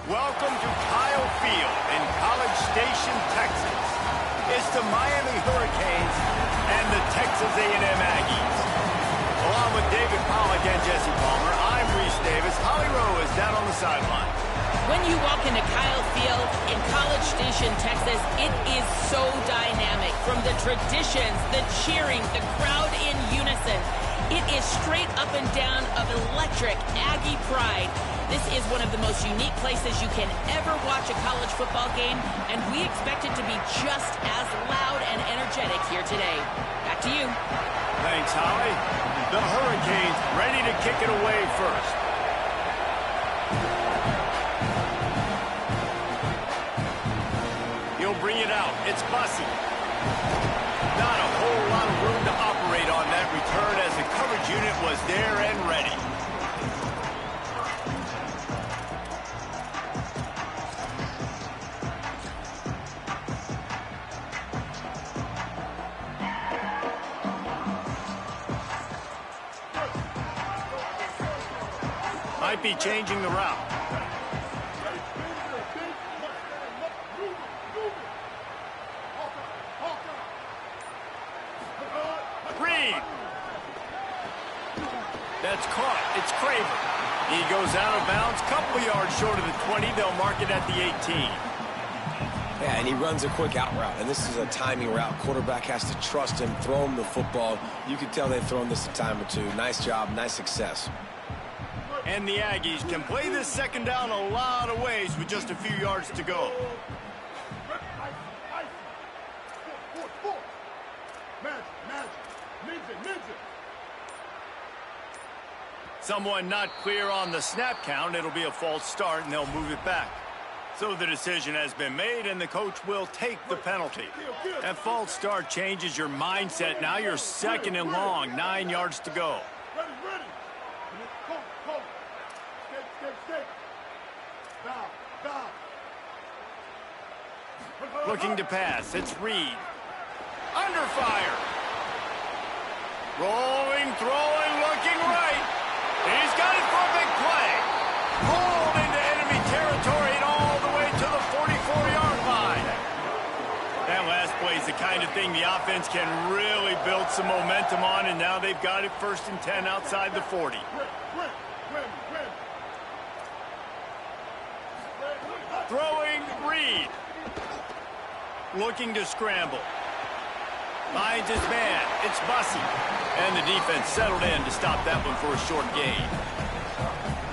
S1: Welcome to Kyle Field in College Station, Texas. It's the Miami Hurricanes and the Texas A&M Aggies. Along with David Pollack and Jesse Palmer, I'm Reese Davis. Holly Rowe is down on the sideline.
S2: When you walk into Kyle Field in College Station, Texas, it is so dynamic. from the traditions, the cheering, the crowd in unison. It is straight up and down of electric Aggie pride. This is one of the most unique places you can ever watch a college football game, and we expect it to be just as loud and energetic here today. Back to you.
S1: Thanks, Holly. The Hurricanes ready to kick it away first. He'll bring it out. It's Bussey. Not a whole lot of room to operate on that return as the coverage unit was there and ready. Might be changing the route. Reed. That's caught. It's Craver. He goes out of bounds, couple yards short of the 20. They'll mark it at the 18.
S3: Yeah, and he runs a quick out route, and this is a timing route. Quarterback has to trust him, throw him the football. You can tell they've thrown this a time or two. Nice job, nice success.
S1: And the Aggies can play this second down a lot of ways with just a few yards to go. Someone not clear on the snap count. It'll be a false start, and they'll move it back. So the decision has been made, and the coach will take the penalty. That false start changes your mindset. Now you're second and long, 9 yards to go. Looking to pass. It's Reed. Under fire. Rolling, throwing, looking right. He's got it for a big play. Pulled into enemy territory and all the way to the 44-yard line. That last play is the kind of thing the offense can really build some momentum on, and now they've got it 1st and 10 outside the 40. Throwing Reed. Looking to scramble. Finds his man. It's Bussey. And the defense settled in to stop that one for a short gain.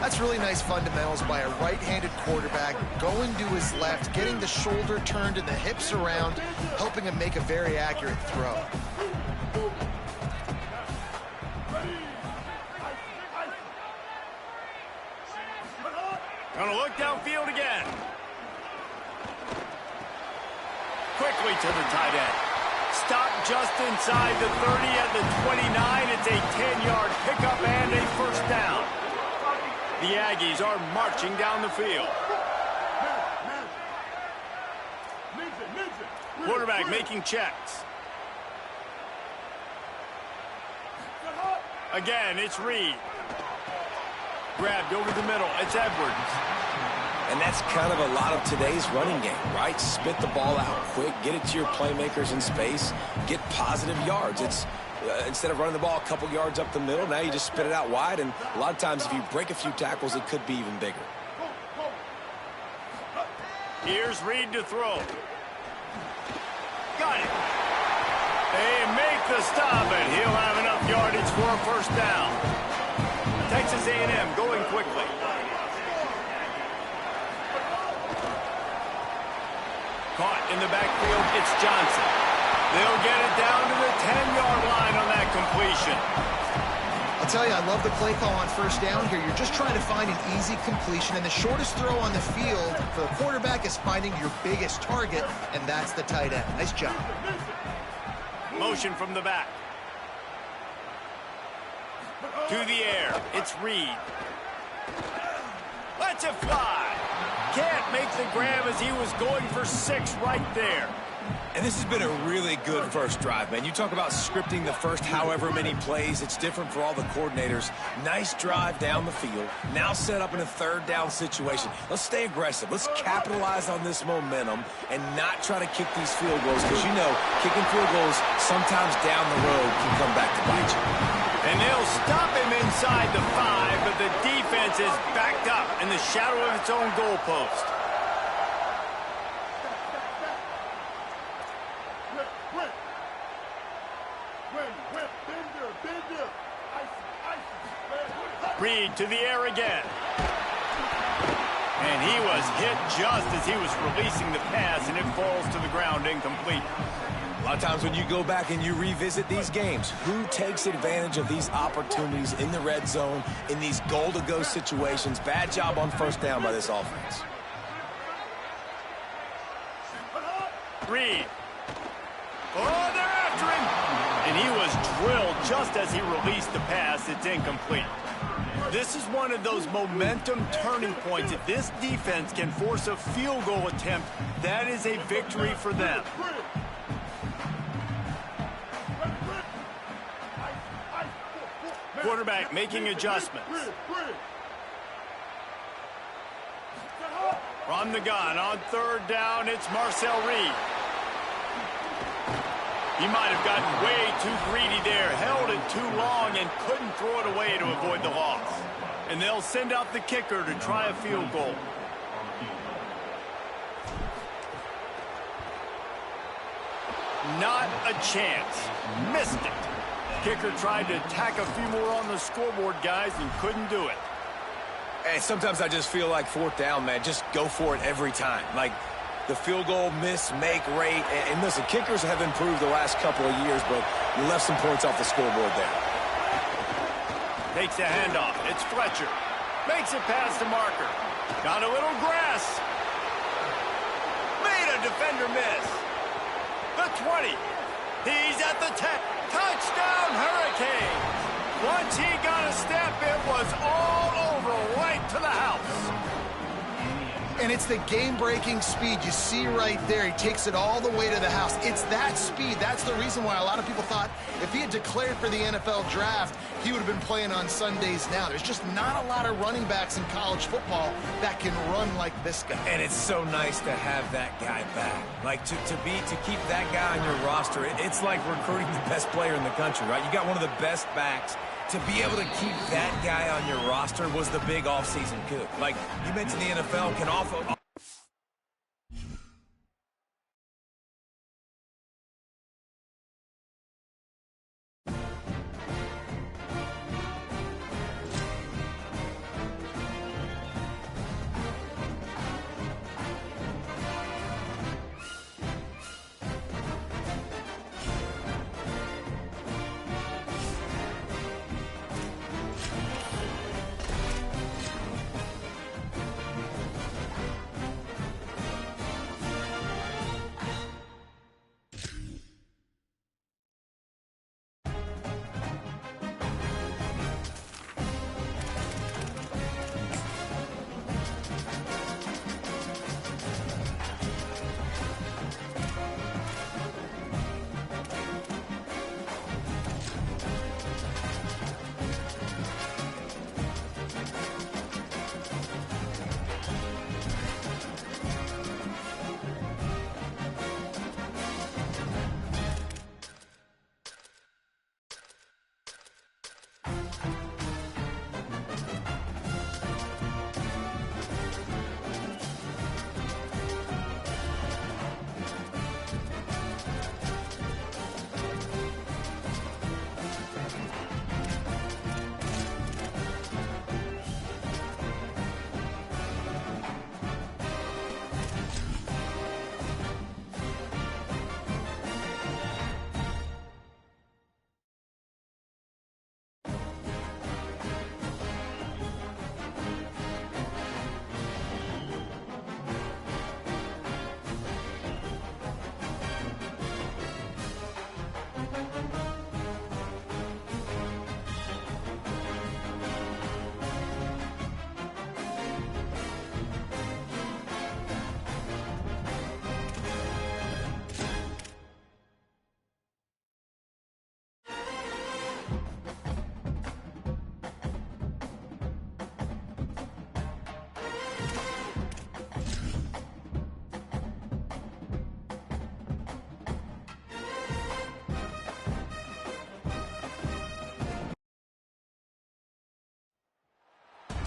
S4: That's really nice fundamentals by a right-handed quarterback, going to his left, getting the shoulder turned and the hips around, helping him make a very accurate throw.
S1: Gonna look downfield again. Quickly to the tight end. Stop just inside the 30 at the 29. It's a 10-yard pickup and a 1st down. The Aggies are marching down the field. Quarterback making checks. Again, it's Reed. Grabbed over the middle. It's Edwards.
S3: And that's kind of a lot of today's running game, right? Spit the ball out quick, get it to your playmakers in space, get positive yards. It's instead of running the ball a couple yards up the middle, now you just spit it out wide, and a lot of times if you break a few tackles, it could be even bigger.
S1: Here's Reed to throw. Got it. They make the stop, and he'll have enough yardage for a 1st down. Texas A&M going quickly. Caught in the backfield, it's Johnson. They'll get it down to the 10-yard line on that completion.
S4: I'll tell you, I love the play call on 1st down here. You're just trying to find an easy completion, and the shortest throw on the field for the quarterback is finding your biggest target, and that's the tight end. Nice job.
S1: Motion from the back. To the air, it's Reed. Lets it fly. Can't make the grab as he was going for 6 right there.
S3: And this has been a really good first drive, man. You talk about scripting the first however many plays. It's different for all the coordinators. Nice drive down the field. Now set up in a 3rd down situation. Let's stay aggressive. Let's capitalize on this momentum and not try to kick these field goals, because you know kicking field goals sometimes down the road can come back to bite you.
S1: And they'll stop him inside the 5, but the defense is backed up in the shadow of its own goalpost. Reed to the air again. And he was hit just as he was releasing the pass, and it falls to the ground incomplete.
S3: A lot of times when you go back and you revisit these games, who takes advantage of these opportunities in the red zone, in these goal-to-go situations? Bad job on first down by this offense.
S1: Reed. Oh, they're after him. And he was drilled just as he released the pass. It's incomplete. This is one of those momentum turning points. If this defense can force a field goal attempt, that is a victory for them. Quarterback making adjustments. From the gun on third down, it's Marcel Reed. He might have gotten way too greedy there, held it too long, and couldn't throw it away to avoid the loss. And they'll send out the kicker to try a field goal. Not a chance. Missed it. Kicker tried to tack a few more on the scoreboard, guys, and couldn't do it.
S3: Hey, sometimes I just feel like fourth down, man. Just go for it every time. Like the field goal miss-make rate. And listen, kickers have improved the last couple of years, but you left some points off the scoreboard there.
S1: Takes a handoff. It's Fletcher. Makes it past the marker. Got a little grass. Made a defender miss. The 20. He's at the 10. Touchdown, Hurricanes. Once he got a step, it was all over, right to the house.
S4: And it's the game-breaking speed you see right there. He takes it all the way to the house. It's that speed. That's the reason why a lot of people thought if he had declared for the NFL draft, he would have been playing on Sundays now. There's just not a lot of running backs in college football that can run like this guy.
S3: And it's so nice to have that guy back. Like to keep that guy on your roster, it's like recruiting the best player in the country, right? You got one of the best backs. To be able to keep that guy on your roster was the big offseason coup. Like you mentioned, the NFL can offer.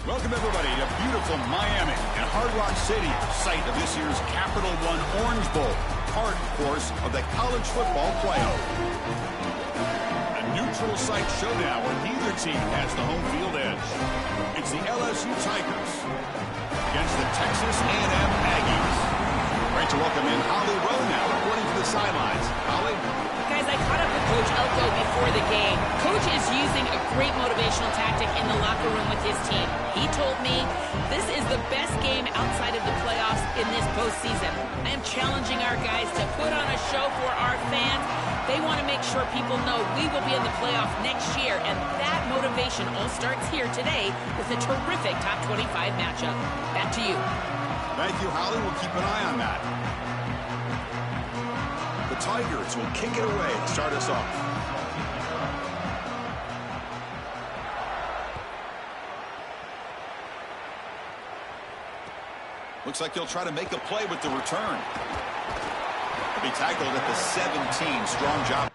S7: Welcome, everybody, to beautiful Miami and Hard Rock Stadium, site of this year's Capital One Orange Bowl, part, of course, of the college football playoff. neutral site showdown where neither team has the home field edge. It's the LSU Tigers against the Texas A&M Aggies. Great to welcome in Holly Rowe now, reporting to the sidelines. Holly?
S2: Guys, I caught up with Coach Elko before the game. Coach is using a great motivational tactic in the locker room with his team. He told me this is the best game outside of the playoffs in this postseason. I am challenging our guys to put on a show for our fans. They want to make sure people know we will be in the playoff next year, and that motivation all starts here today with a terrific top 25 matchup. Back to you.
S7: Thank you, Holly. We'll keep an eye on that. The Tigers will kick it away to start us off. Looks like he'll try to make a play with the return. He'll be tackled at the 17. Strong job.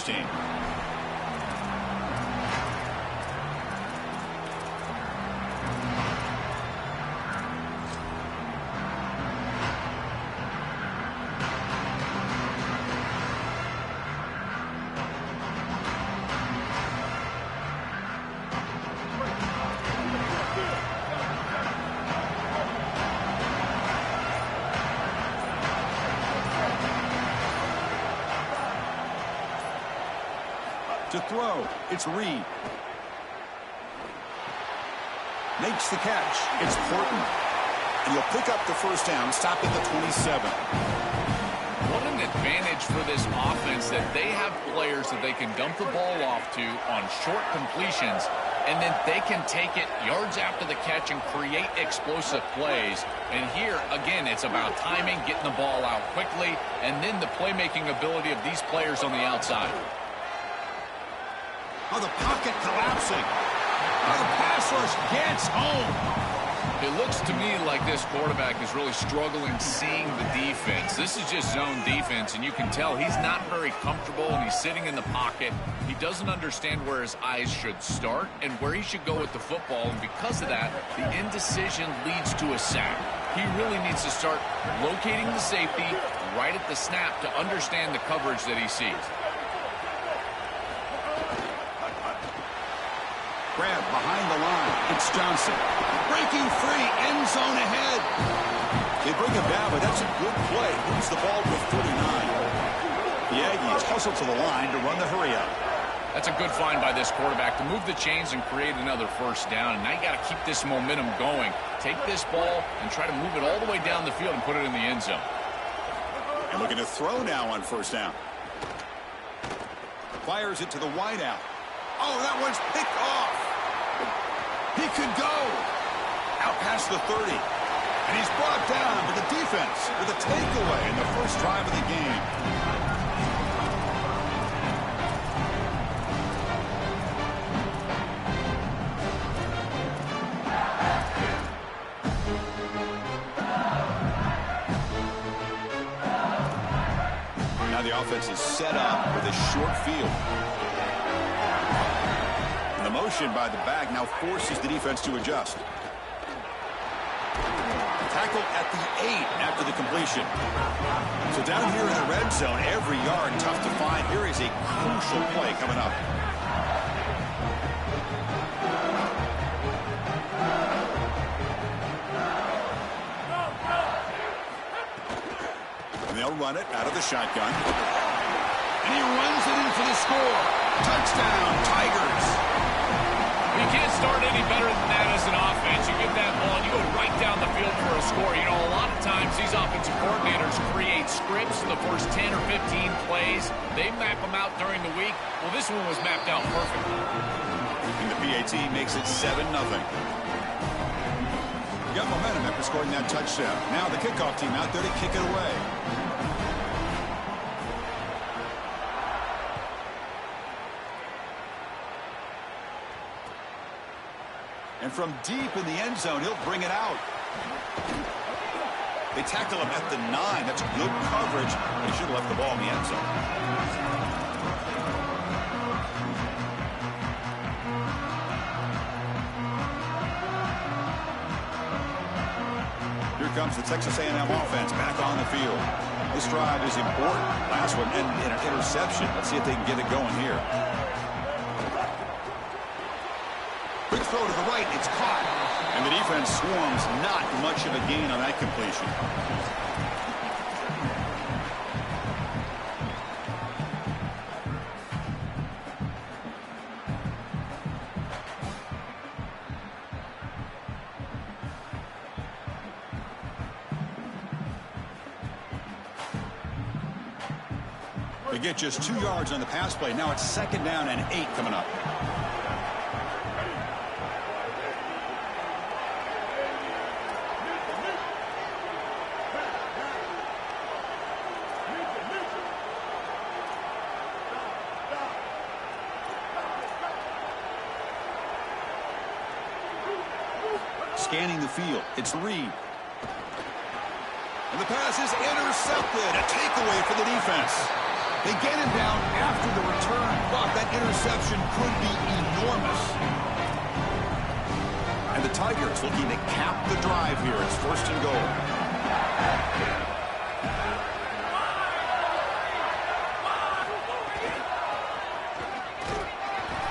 S7: Team. To throw, it's Reed. Makes the catch. It's Portland. And he'll pick up the first down, stopping the 27.
S8: What an advantage for this offense that they have players that they can dump the ball off to on short completions, and then they can take it yards after the catch and create explosive plays. And here, again, it's about timing, getting the ball out quickly, and then the playmaking ability of these players on the outside.
S7: Oh, the pocket collapsing. Oh, the pass rush gets home.
S8: It looks to me like this quarterback is really struggling seeing the defense. This is just zone defense, and you can tell he's not very comfortable, and he's sitting in the pocket. He doesn't understand where his eyes should start and where he should go with the football, and because of that, the indecision leads to a sack. He really needs to start locating the safety right at the snap to understand the coverage that he sees.
S7: Grab behind the line. It's Johnson. Breaking free. End zone ahead. They bring him down, but that's a good play. Moves the ball to 49. The Aggies hustle to the line to run the hurry up.
S8: That's a good find by this quarterback to move the chains and create another first down. And now you got to keep this momentum going. Take this ball and try to move it all the way down the field and put it in the end zone.
S7: And looking to throw now on first down. Fires it to the wideout. Oh, that one's picked off. He could go. Out past the 30. And he's brought down, but the defense with a takeaway in the first drive of the game. Now the offense is set up with a short field. And the motion by the back now forces the defense to adjust. Tackle at the 8 after the completion. So down here in the red zone, every yard tough to find. Here is a crucial play coming up. And they'll run it out of the shotgun. And he runs it in for the score. Touchdown, Tigers.
S8: You can't start any better than that as an offense. defense, you get that ball, and you go right down the field for a score. You know, a lot of times these offensive coordinators create scripts the first 10 or 15 plays. They map them out during the week. Well, this one was mapped out perfectly.
S7: And the PAT makes it 7-0. Got momentum after scoring that touchdown. Now the kickoff team out there to kick it away. And from deep in the end zone, he'll bring it out. They tackle him at the 9. That's good coverage. He should have left the ball in the end zone. Here comes the Texas A&M offense back on the field. This drive is important. Last one ended in an interception. Let's see if they can get it going here. Quick throw to the right. It's caught. And the defense swarms. Not much of a gain on that completion. They get just 2 yards on the pass play. Now it's 2nd down and 8 coming up. Scanning the field. It's Reed. And the pass is intercepted. A takeaway for the defense. They get him down after the return, but that interception could be enormous. And the Tigers looking to cap the drive here. It's 1st and goal.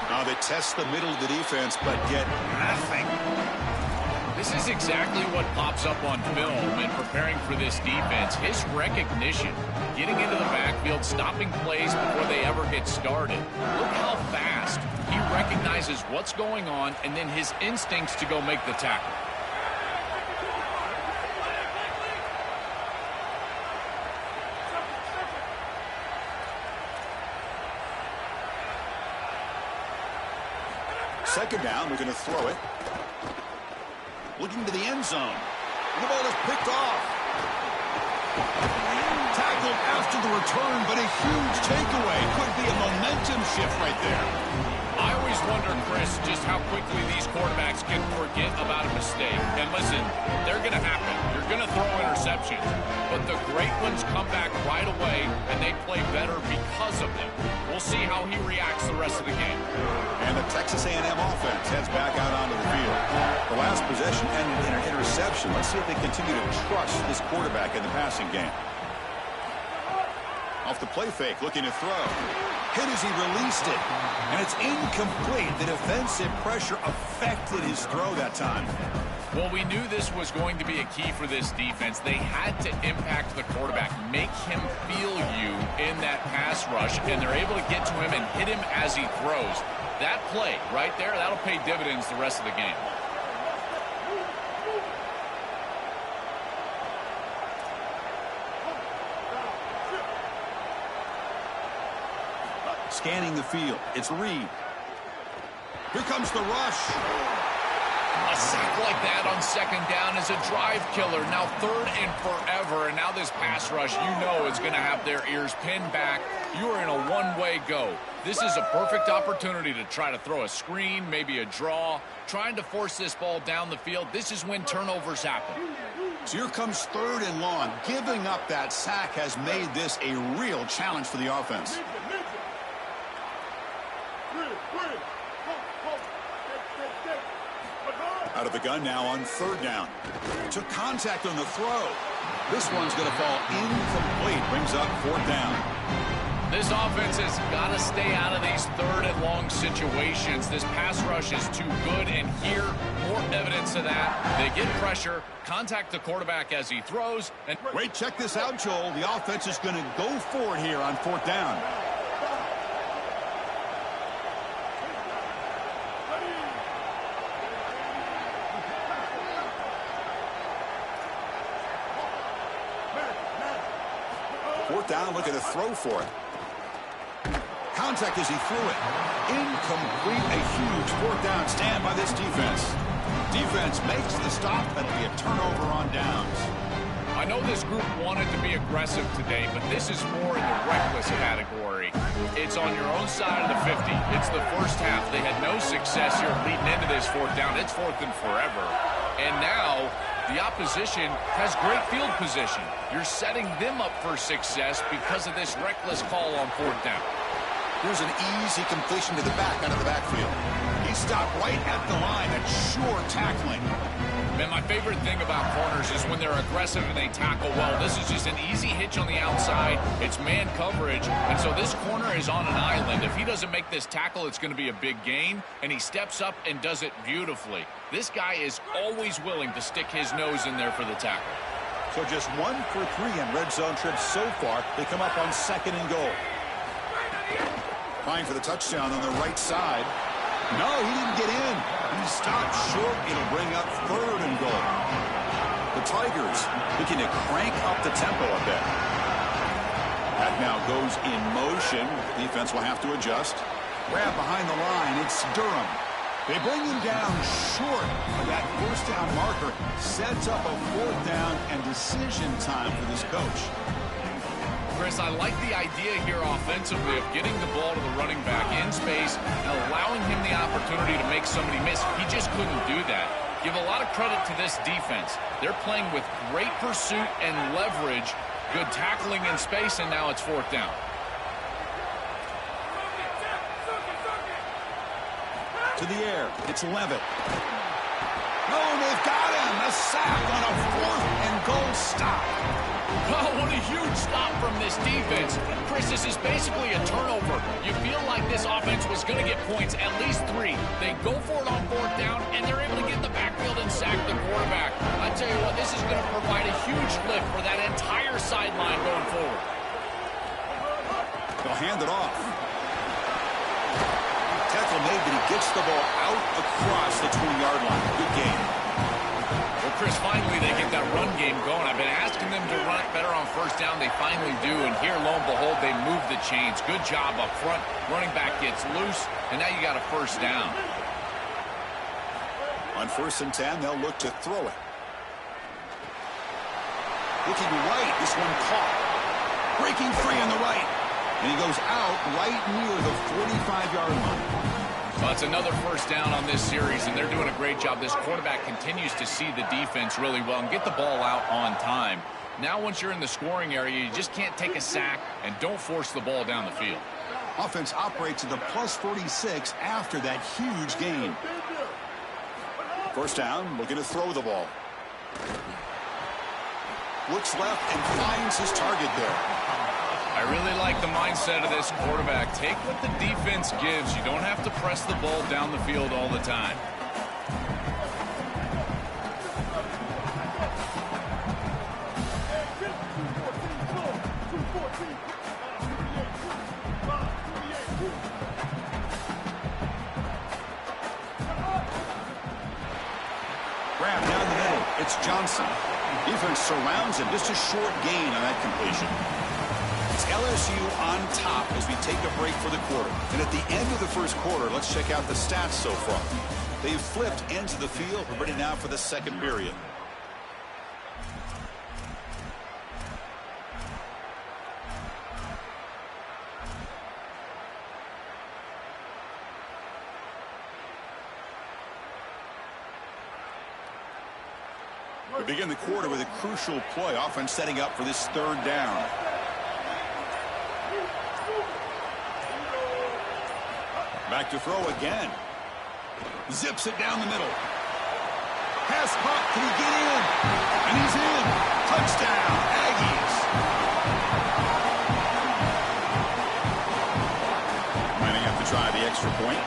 S7: Now they test the middle of the defense, but get nothing.
S8: This is exactly what pops up on film in preparing for this defense. His recognition, getting into the backfield, stopping plays before they ever get started. Look how fast he recognizes what's going on and then his instincts to go make the tackle.
S7: Second down, they're going to throw it. Looking to the end zone. The ball is picked off. Tackled after the return, but a huge takeaway. Could be a momentum shift right there.
S8: I always wonder, Chris, just how quickly these quarterbacks can forget about a mistake. And listen, they're going to happen. You're going to throw interceptions. But the great ones come back right away, and they play better because of them. We'll see how he reacts the rest of the game.
S7: And the Texas A&M offense heads back out onto the field. The last possession ended in an interception. Let's see if they continue to trust this quarterback in the passing game. Off the play fake, looking to throw. Hit as he released it. And it's incomplete. The defensive pressure affected his throw that time.
S8: Well, we knew this was going to be a key for this defense. They had to impact the quarterback, make him feel you in that pass rush, and they're able to get to him and hit him as he throws. That play right there, that'll pay dividends the rest of the game.
S7: Scanning the field. It's Reed. Here comes the rush.
S8: A sack like that on 2nd down is a drive killer. Now 3rd and forever, and now this pass rush, you know, is going to have their ears pinned back. You are in a one-way go. This is a perfect opportunity to try to throw a screen, maybe a draw, trying to force this ball down the field. This is when turnovers happen.
S7: So here comes 3rd and long. Giving up that sack has made this a real challenge for the offense. Out of the gun now on 3rd down. Took contact on the throw. This one's going to fall incomplete. Brings up 4th down.
S8: This offense has got to stay out of these 3rd and long situations. This pass rush is too good, and here, more evidence of that. They get pressure, contact the quarterback as he throws. And
S7: wait, check this out, Joel. The offense is going to go for it here on 4th down. 4th down, looking to throw for it. Contact as he threw it. Incomplete. A huge 4th down stand by this defense. Defense makes the stop. That'll be a turnover on downs.
S8: I know this group wanted to be aggressive today, but this is more in the reckless category. It's on your own side of the 50. It's the first half. They had no success here leading into this 4th down. It's 4th and forever. And now the opposition has great field position. You're setting them up for success because of this reckless call on 4th down.
S7: Here's an easy completion to the back out of the backfield. He stopped right at the line. That's sure tackling.
S8: Man, my favorite thing about corners is when they're aggressive and they tackle well. This is just an easy hitch on the outside. It's man coverage, and so this corner is on an island. If he doesn't make this tackle, it's going to be a big gain, and he steps up and does it beautifully. This guy is always willing to stick his nose in there for the tackle.
S7: So just 1 for 3 in red zone trips so far. They come up on 2nd and goal. Trying for the touchdown on the right side. No, he didn't get in. He stopped short. It'll bring up 3rd and goal. The Tigers looking to crank up the tempo a bit. That now goes in motion. Defense will have to adjust. Grab behind the line. It's Durham. They bring him down short. That 1st down marker sets up a 4th down and decision time for this coach.
S8: Chris, I like the idea here offensively of getting the ball to the running back in space and allowing him the opportunity to make somebody miss. He just couldn't do that. Give a lot of credit to this defense. They're playing with great pursuit and leverage, good tackling in space, and now it's 4th down.
S7: To the air, it's Levitt. Oh, they've got him. A sack on a 4th and goal stop.
S8: Oh, what a huge stop from this defense. Chris, this is basically a turnover. You feel like this offense was going to get points, at least 3. They go for it on 4th down, and they're able to get in the backfield and sack the quarterback. I tell you what, this is going to provide a huge lift for that entire sideline going forward.
S7: They'll hand it off. Tackle made, but he gets the ball out across the 20-yard line. Good game.
S8: Well, Chris, finally they get that run game going. I've been asking them to run it better on 1st down. They finally do, and here, lo and behold, they move the chains. Good job up front. Running back gets loose, and now you got a 1st down.
S7: On 1st and 10, they'll look to throw it. Looking right, this one caught. Breaking free on the right. And he goes out right near the 45-yard line.
S8: Well, it's another 1st down on this series, and they're doing a great job. This quarterback continues to see the defense really well and get the ball out on time. Now, once you're in the scoring area, you just can't take a sack and don't force the ball down the field.
S7: Offense operates at the plus 46 after that huge gain. 1st down, looking to throw the ball. Looks left and finds his target there.
S8: I really like the mindset of this quarterback. Take what the defense gives. You don't have to press the ball down the field all the time.
S7: Grab down the middle. It's Johnson. Defense surrounds him. Just a short gain on that completion. It's LSU on top as we take a break for the quarter. And at the end of the 1st quarter, let's check out the stats so far. They've flipped into the field. We're ready now for the 2nd period. We begin the quarter with a crucial play. Offense setting up for this 3rd down. Back to throw again. Zips it down the middle. Pass punt. Can he get in? And he's in. Touchdown, Aggies. Might have to try the extra point.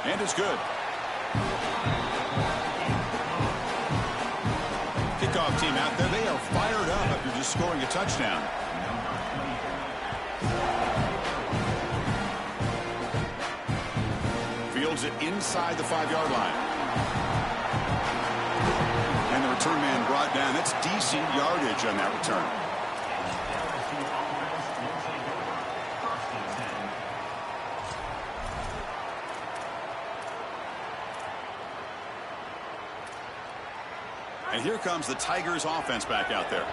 S7: And it's good. Kickoff team out there. They are fired up after just scoring a touchdown. Fields it inside the 5-yard line. And the return man brought down. That's decent yardage on that return. And here comes the Tigers offense back out there.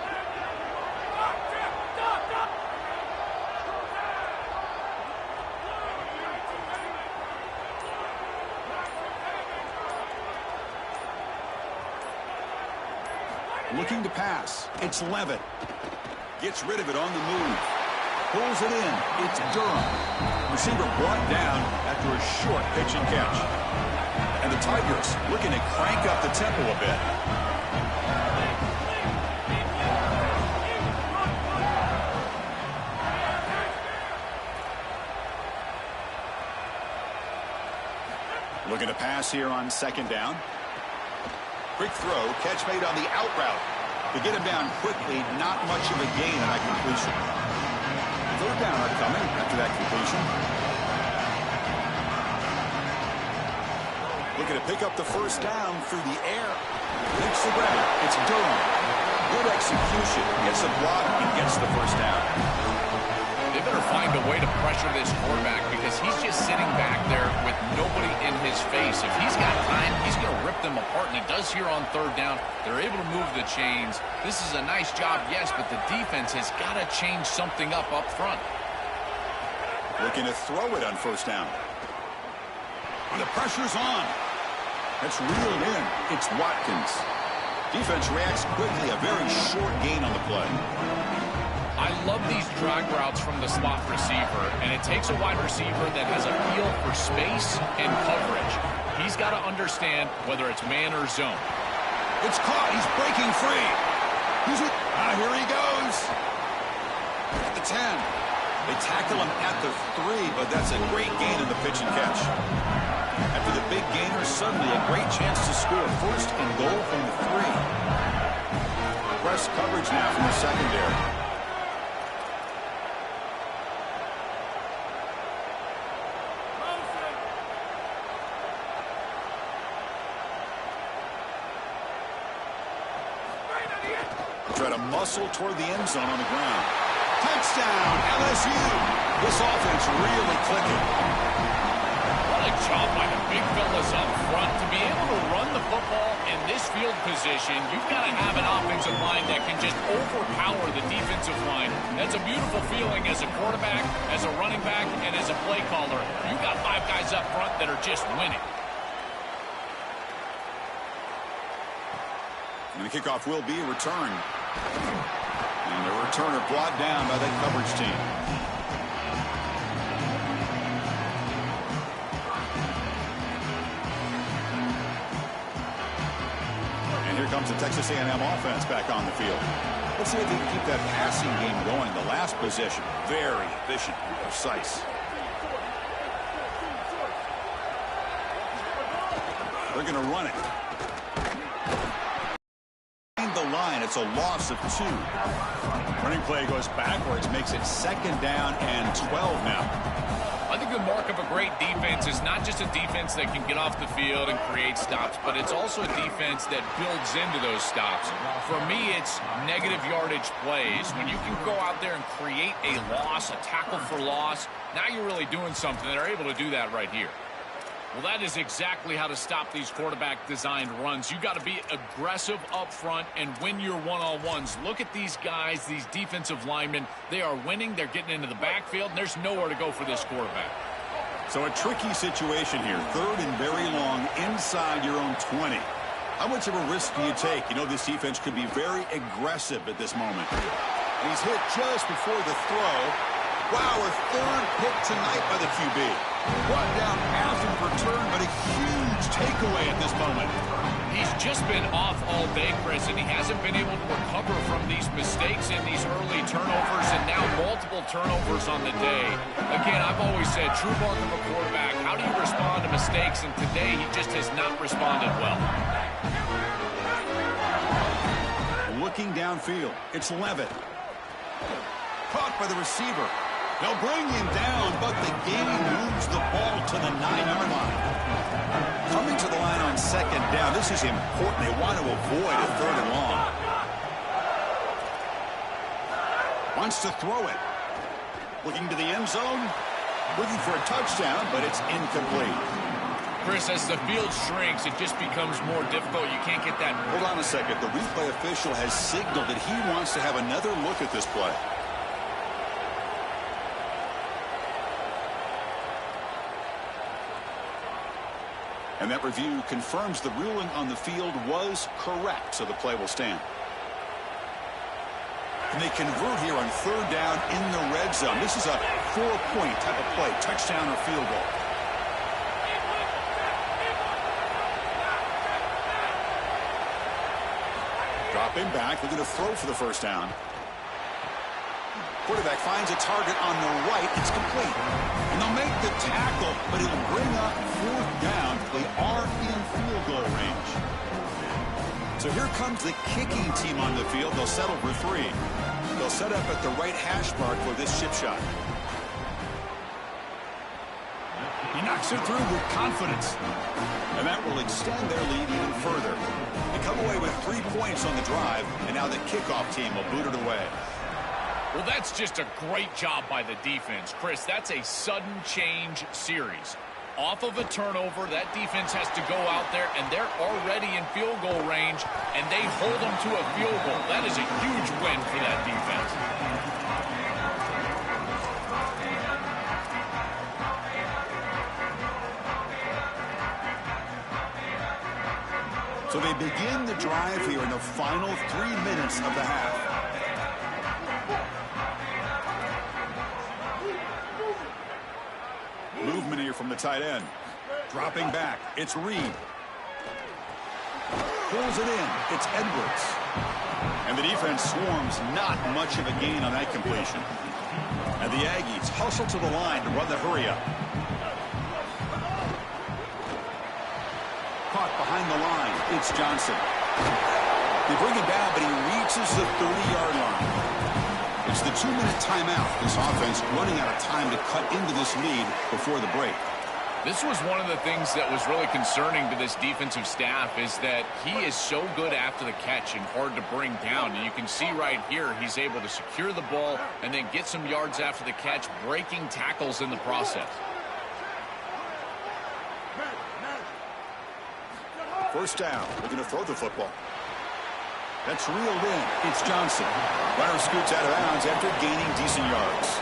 S7: Looking to pass. It's Levitt. Gets rid of it on the move. Pulls it in. It's Durham. Receiver brought down after a short pitch and catch. And the Tigers looking to crank up the tempo a bit. Looking to pass here on second down. Quick throw, catch made on the out route. To get him down quickly, not much of a gain on that completion. Third down upcoming after that completion. Looking to pick up the first down through the air. Makes the grab. It's Durham. Good execution. Gets a block and gets the first down.
S8: They better find a way to pressure this quarterback because he's just sitting back there with nobody in his face. If he's got time, he's going to rip them apart, and he does here on third down. They're able to move the chains. This is a nice job, yes, but the defense has got to change something up front.
S7: Looking to throw it on first down. And the pressure's on. That's reeled in. It's Watkins. Defense reacts quickly. A very short gain on the play.
S8: I love these drag routes from the slot receiver, and it takes a wide receiver that has a feel for space and coverage. He's got to understand whether it's man or zone.
S7: It's caught. He's breaking free. Here he goes. At the 10. They tackle him at the 3, but that's a great gain in the pitch and catch. After the big gainer, suddenly a great chance to score. First and goal from the 3. Press coverage now from the secondary. Try to muscle toward the end zone on the ground. Touchdown, LSU. This offense really clicking.
S8: What a job by the big fellas up front. To be able to run the football in this field position, you've got to have an offensive line that can just overpower the defensive line. That's a beautiful feeling as a quarterback, as a running back, and as a play caller. You've got 5 guys up front that are just winning.
S7: And the kickoff will be a return. And the returner brought down by that coverage team. And here comes the Texas A&M offense back on the field. Let's see if they can keep that passing game going. The last possession, very efficient and precise. They're going to run it. The line, it's a loss of 2. Running play goes backwards, makes it second down and 12 now.
S8: I think the mark of a great defense is not just a defense that can get off the field and create stops, but it's also a defense that builds into those stops. For me, it's negative yardage plays. When you can go out there and create a loss, a tackle for loss, now you're really doing something. They're able to do that right here. Well, that is exactly how to stop these quarterback-designed runs. You got to be aggressive up front and win your one-on-ones. Look at these guys, these defensive linemen. They are winning. They're getting into the backfield, and there's nowhere to go for this quarterback.
S7: So a tricky situation here. Third and very long inside your own 20. How much of a risk do you take? You know this defense could be very aggressive at this moment. And he's hit just before the throw. Wow, a third pick tonight by the QB. Brought down after return, but a huge takeaway at this moment.
S8: He's just been off all day, Chris, and he hasn't been able to recover from these mistakes and these early turnovers, and now multiple turnovers on the day. Again, I've always said, true mark of a quarterback, how do you respond to mistakes? And today, he just has not responded well.
S7: Looking downfield, it's Levitt. Caught by the receiver. They'll bring him down, but the game moves the ball to the 9-yard line. Coming to the line on second down. This is important. They want to avoid a 3rd and long. Wants to throw it. Looking to the end zone. Looking for a touchdown, but it's incomplete.
S8: Chris, as the field shrinks, it just becomes more difficult. You can't get that.
S7: Hold on a second. The replay official has signaled that he wants to have another look at this play. And that review confirms the ruling on the field was correct, so the play will stand. And they convert here on 3rd down in the red zone. This is a 4-point type of play, touchdown or field goal. Dropping back, looking to throw for the 1st down. Quarterback finds a target on the right. It's complete. And they'll make the tackle, but it'll bring up 4th down. They are in field goal range. So here comes the kicking team on the field. They'll settle for 3. They'll set up at the right hash mark for this chip shot.
S3: He knocks it through with confidence.
S7: And that will extend their lead even further. They come away with 3 points on the drive, and now the kickoff team will boot it away.
S8: Well, that's just a great job by the defense. Chris, that's a sudden change series. Off of a turnover, that defense has to go out there, and they're already in field goal range, and they hold them to a field goal. That is a huge win for that defense.
S7: So they begin the drive here in the final 3 minutes of the half. Movement here from the tight end. Dropping back. It's Reed. Pulls it in. It's Edwards. And the defense swarms. Not much of a gain on that completion. And the Aggies hustle to the line to run the hurry-up. Caught behind the line. It's Johnson. They bring him down, but he reaches the 30-yard line. It's the 2-minute timeout. This offense running out of time to cut into this lead before the break.
S8: This was one of the things that was really concerning to this defensive staff is that he is so good after the catch and hard to bring down. And you can see right here he's able to secure the ball and then get some yards after the catch, breaking tackles in the process.
S7: First down. Looking to throw the football. That's reeled in. It's Johnson. Runner scoots out of bounds after gaining decent yards.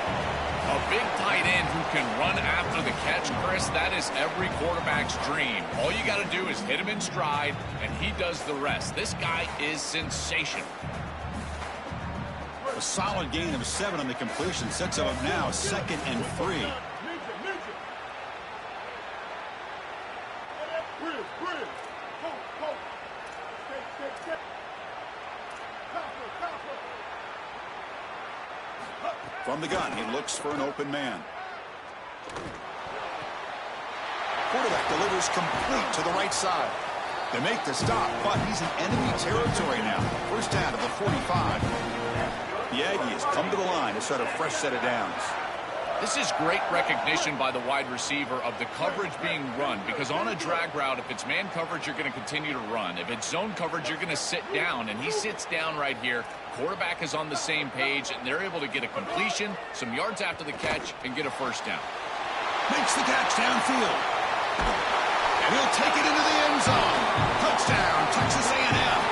S8: A big tight end who can run after the catch, Chris, that is every quarterback's dream. All you got to do is hit him in stride, and he does the rest. This guy is sensational.
S7: A solid gain of 7 on the completion. Sets up now 2nd and 3. From the gun, he looks for an open man. Quarterback delivers complete to the right side. They make the stop, but he's in enemy territory now. First down to the 45. The Aggies come to the line to start a fresh set of downs.
S8: This is great recognition by the wide receiver of the coverage being run, because on a drag route, if it's man coverage, you're going to continue to run. If it's zone coverage, you're going to sit down, and he sits down right here. Quarterback is on the same page, and they're able to get a completion, some yards after the catch, and get a first down.
S7: Makes the catch downfield. And he'll take it into the end zone. Touchdown, Texas A&M.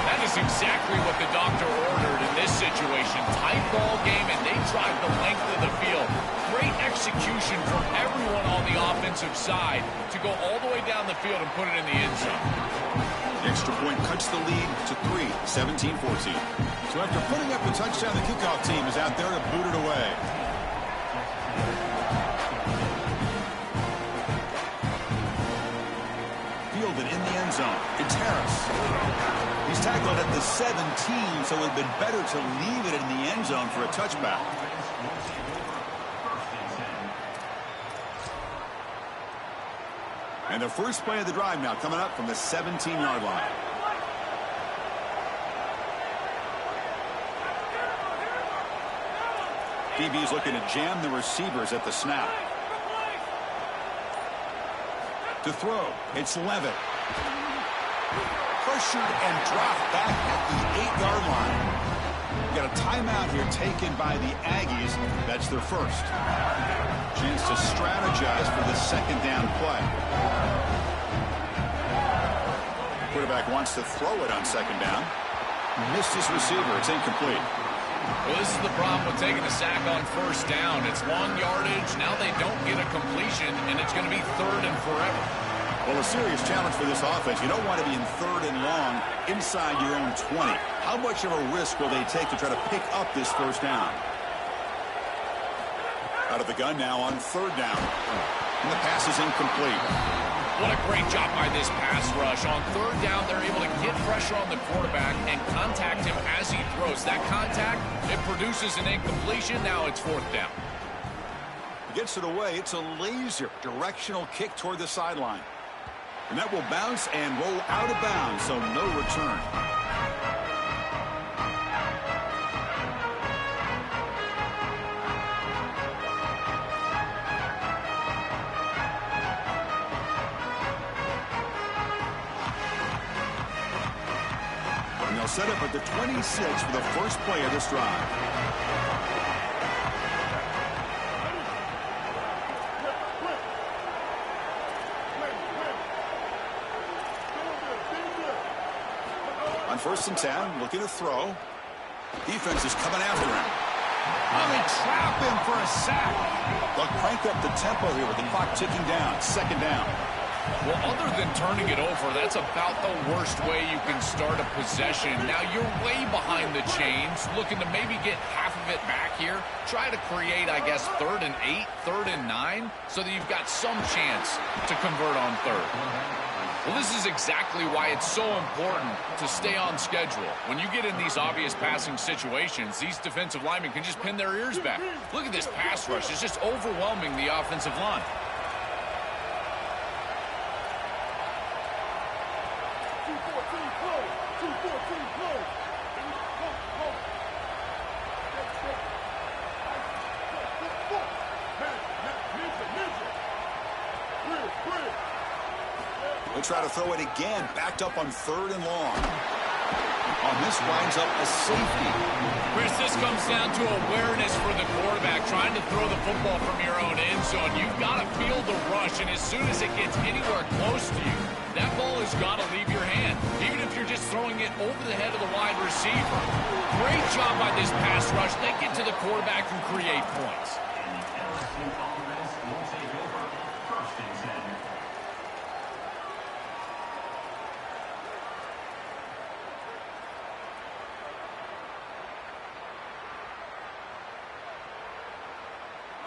S8: That is exactly what the doctor ordered in this situation. Tight ball game, and they drive the length of the field. Great execution from everyone on the offensive side to go all the way down the field and put it in the end zone.
S7: The extra point cuts the lead to 3, 17-14. So after putting up the touchdown, the kickoff team is out there to boot it away. Fielded in the end zone. It's Harris. He's tackled at the 17, so it would have been better to leave it in the end zone for a touchback. And the first play of the drive now coming up from the 17-yard line. DB's looking to jam the receivers at the snap. To throw, it's Levitt. Pressured and dropped back at the 8-yard line. We got a timeout here taken by the Aggies. That's their first. Chance to strategize for the second down play. Quarterback wants to throw it on second down. Missed his receiver. It's incomplete.
S8: Well, this is the problem with taking a sack on first down. It's long yardage. Now they don't get a completion, and it's going to be third and forever.
S7: Well, a serious challenge for this offense. You don't want to be in third and long inside your own 20. How much of a risk will they take to try to pick up this first down? Out of the gun now on third down. And the pass is incomplete.
S8: What a great job by this pass rush. On third down, they're able to get pressure on the quarterback and contact him as he throws. That contact, it produces an incompletion. Now it's fourth down.
S7: He gets it away. It's a laser directional kick toward the sideline. And that will bounce and roll out of bounds, so no return. And they'll set up at the 26 for the first play of this drive. First and 10, looking to throw. Defense is coming after him. Oh, they trap him for a sack. They'll crank up the tempo here with the clock ticking down. Second down.
S8: Well, other than turning it over, that's about the worst way you can start a possession. Now, you're way behind the chains, looking to maybe get half of it back here. Try to create, I guess, 3rd and 8, 3rd and 9, so that you've got some chance to convert on third. Well, this is exactly why it's so important to stay on schedule. When you get in these obvious passing situations, these defensive linemen can just pin their ears back. Look at this pass rush. It's just overwhelming the offensive line.
S7: They'll try to throw it again, backed up on 3rd and long. On this winds up a safety.
S8: Chris, this comes down to awareness for the quarterback, trying to throw the football from your own end zone. You've got to feel the rush, and as soon as it gets anywhere close to you, that ball has got to leave your hand, even if you're just throwing it over the head of the wide receiver. Great job by this pass rush. They get to the quarterback and create points.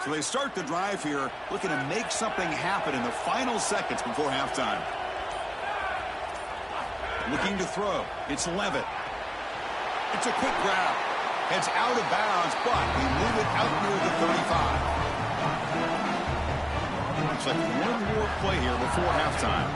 S7: So they start the drive here, looking to make something happen in the final seconds before halftime. Looking to throw. It's Levitt. It's a quick grab. Heads out of bounds, but they move it out near the 35. Looks like one more play here before halftime.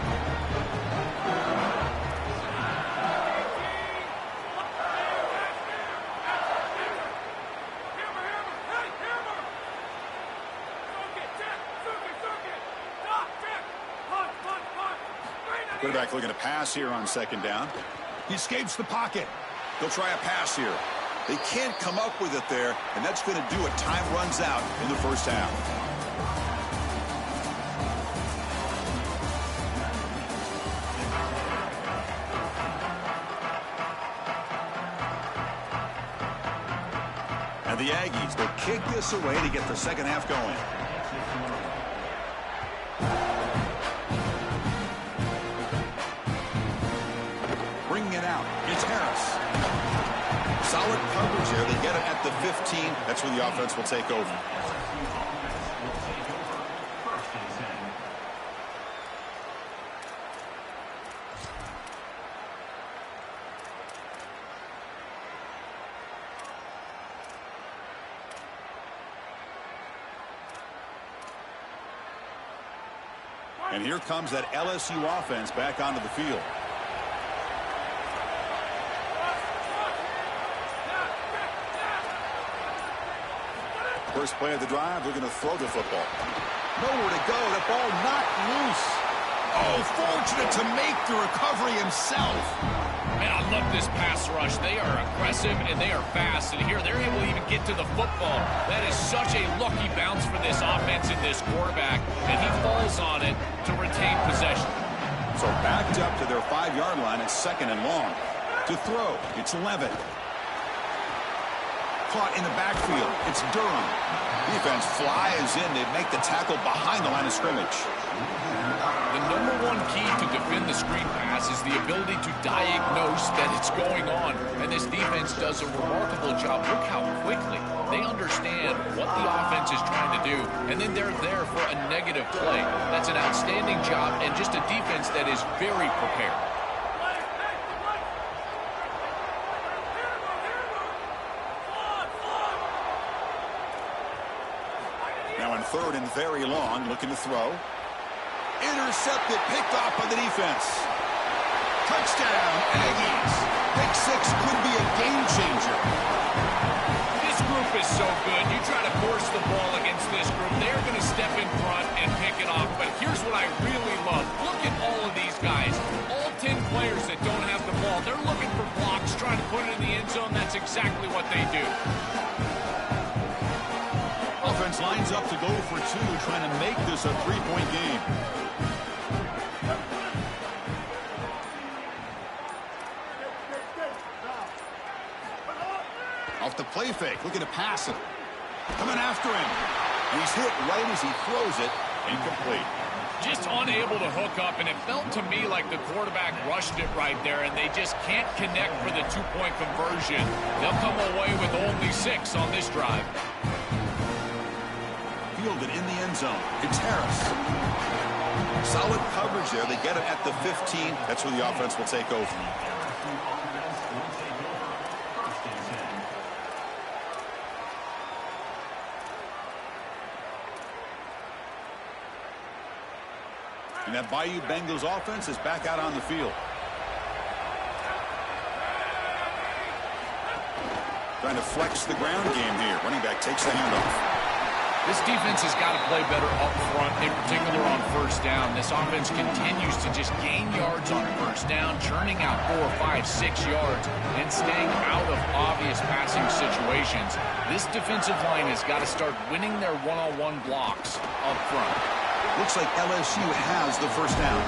S7: Quarterback looking to pass here on second down. He escapes the pocket. They'll try a pass here. They can't come up with it there, and that's going to do it. Time runs out in the first half. And the Aggies will kick this away to get the second half going. Solid coverage here. They get it at the 15. That's where the offense will take over. And here comes that LSU offense back onto the field. First play of the drive, they're going to throw the football. Nowhere to go. The ball knocked loose. Oh, fortunate to make the recovery himself.
S8: Man, I love this pass rush. They are aggressive and they are fast. And here, they're able to even get to the football. That is such a lucky bounce for this offense and this quarterback. And he falls on it to retain possession.
S7: So backed up to their 5-yard line. It's 2nd and long. To throw, it's Levitt. Caught in the backfield, it's Durham. Defense flies in. They make the tackle behind the line of scrimmage.
S8: The #1 key to defend the screen pass is the ability to diagnose that it's going on. And this defense does a remarkable job. Look how quickly they understand what the offense is trying to do. And then they're there for a negative play. That's an outstanding job and just a defense that is very prepared.
S7: Now in 3rd and very long, looking to throw. Intercepted, picked off by the defense. Touchdown, Aggies. Pick 6 could be a game changer.
S8: This group is so good. You try to force the ball against this group, they're going to step in front and pick it off. But here's what I really love. Look at all of these guys. All 10 players that don't have the ball. They're looking for blocks, trying to put it in the end zone. That's exactly what they do.
S7: Offense lines up to go for 2, trying to make this a 3-point game. Off the play fake, looking to pass it. Coming after him. And he's hit right as he throws it. Incomplete.
S8: Just unable to hook up, and it felt to me like the quarterback rushed it right there, and they just can't connect for the 2-point conversion. They'll come away with only 6 on this drive.
S7: Fielded in the end zone. It's Harris. Solid coverage there. They get it at the 15. That's where the offense will take over. And that Bayou Bengals offense is back out on the field. Trying to flex the ground game here. Running back takes the handoff.
S8: This defense has got to play better up front, in particular on 1st down. This offense continues to just gain yards on 1st down, churning out 4, 5, 6 yards, and staying out of obvious passing situations. This defensive line has got to start winning their one-on-one blocks up front.
S7: Looks like LSU has the 1st down.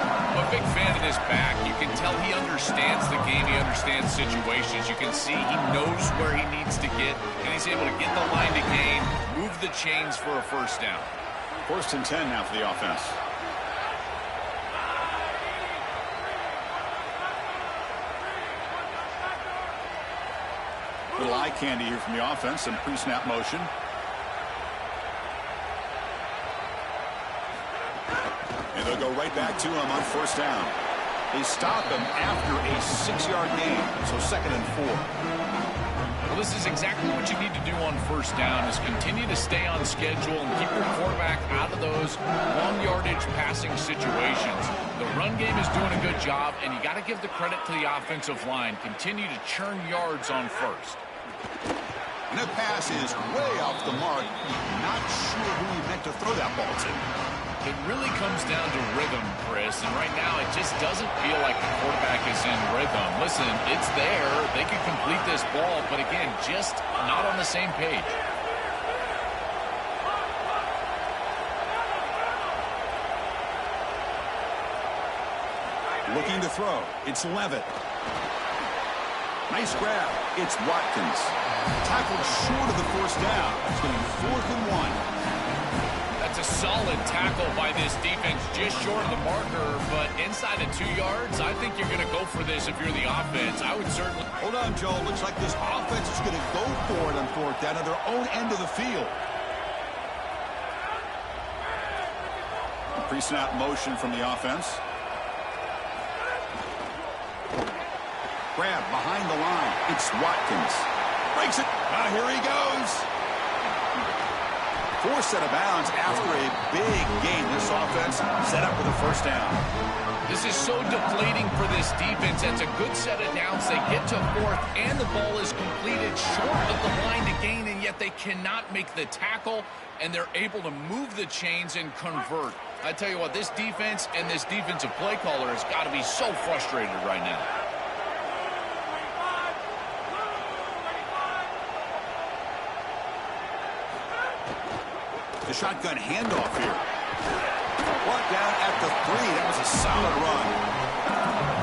S8: I'm a big fan of this back. You can tell he understands the game. He understands situations. You can see he knows where he needs to get, and he's able to get the line to gain, move the chains for a 1st down.
S7: 1st and 10 now for the offense. Little eye candy here from the offense. Some pre-snap motion. And they'll go right back to him on 1st down. They stop him after a 6-yard gain, so 2nd and 4.
S8: Well, this is exactly what you need to do on 1st down, is continue to stay on schedule and keep your quarterback out of those long-yardage passing situations. The run game is doing a good job, and you got to give the credit to the offensive line. Continue to churn yards on 1st.
S7: And that pass is way off the mark. Not sure who he meant to throw that ball to.
S8: It really comes down to rhythm, Chris, and right now it just doesn't feel like the quarterback is in rhythm. Listen, it's there. They could complete this ball, but again, just not on the same page.
S7: Looking to throw. It's Levitt. Nice grab. It's Watkins. Tackled short of the 1st down. It's going to be 4th and 1.
S8: That's a solid tackle by this defense, just short of the marker, but inside of 2 yards, I think you're going to go for this if you're the offense. I would certainly...
S7: Hold on, Joe. Looks like this offense is going to go for it on 4th down at their own end of the field. Pre-snap motion from the offense. Grab behind the line. It's Watkins. Breaks it. Here he goes. Forced out of bounds after a big gain. This offense set up with a first down.
S8: This is so depleting for this defense. That's a good set of downs. They get to fourth, and the ball is completed short of the line to gain, and yet they cannot make the tackle, and they're able to move the chains and convert. I tell you what, this defense and this defensive play caller has got to be so frustrated right now.
S7: The shotgun handoff here. Brought down at the 3. That was a solid run.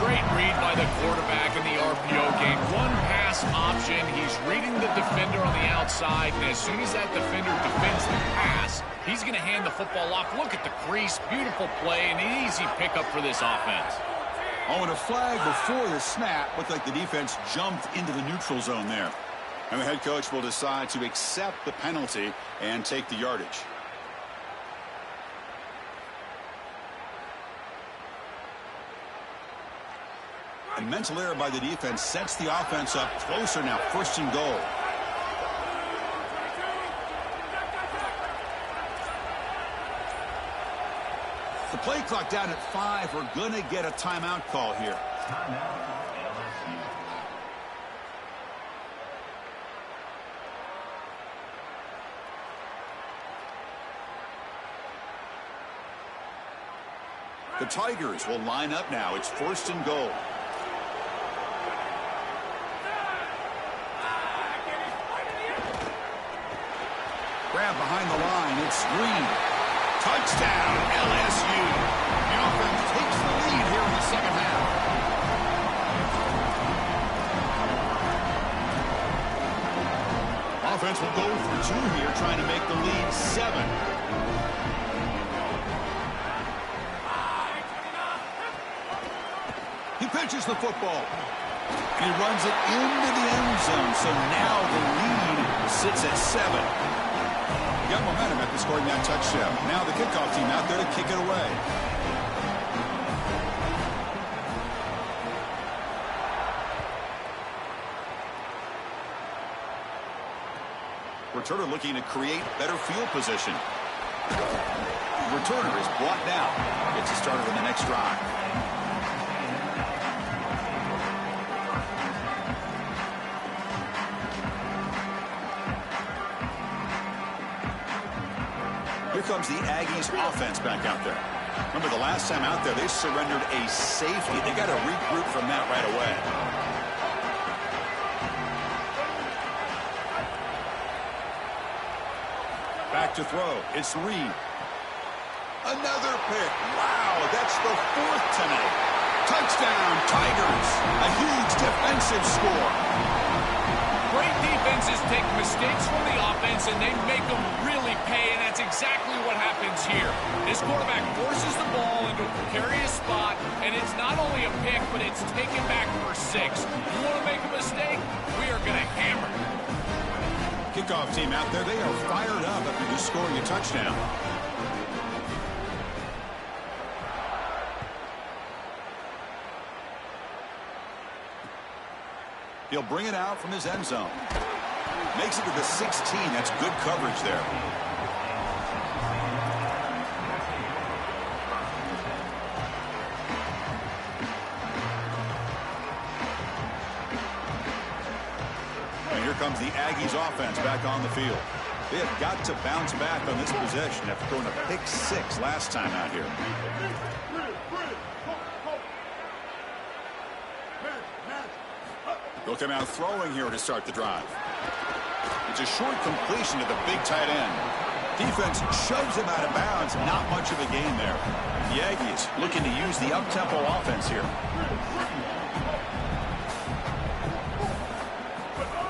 S8: Great read by the quarterback in the RPO game. One pass option. He's reading the defender on the outside, and as soon as that defender defends the pass, he's going to hand the football off. Look at the crease. Beautiful play, and an easy pickup for this offense.
S7: Oh, and a flag before the snap. Looked like the defense jumped into the neutral zone there. And the head coach will decide to accept the penalty and take the yardage. A mental error by the defense sets the offense up closer now. First and goal. The play clock down at 5. We're going to get a timeout call here. The Tigers will line up now. It's first and goal. Grab behind the line. It's Green. Touchdown, LSU. The offense takes the lead here in the second half. Offense will go for 2 here, trying to make the lead 7. He pitches the football. And he runs it into the end zone. So now the lead sits at 7. Got momentum after scoring that touchdown. Now the kickoff team out there to kick it away. Returner looking to create better field position. Returner is brought down. Gets it started on the next drive. Here comes the Aggies offense back out there. Remember the last time out there, they surrendered a safety. They got to regroup from that right away. Back to throw. It's Reed. Another pick. Wow, that's the 4th tonight. Touchdown, Tigers. A huge defensive score.
S8: Great defenses take mistakes from the offense, and they make them really pay, and that's exactly what happens here. This quarterback forces the ball into a precarious spot, and it's not only a pick, but it's taken back for 6. You want to make a mistake? We are going to hammer.
S7: Kickoff team out there, they are fired up after just scoring a touchdown. He'll bring it out from his end zone. Makes it to the 16. That's good coverage there. And here comes the Aggies offense back on the field. They have got to bounce back on this possession after throwing a pick 6 last time out here. They'll come out throwing here to start the drive. It's a short completion to the big tight end. Defense shoves him out of bounds. Not much of a gain there. The Aggies looking to use the up-tempo offense here.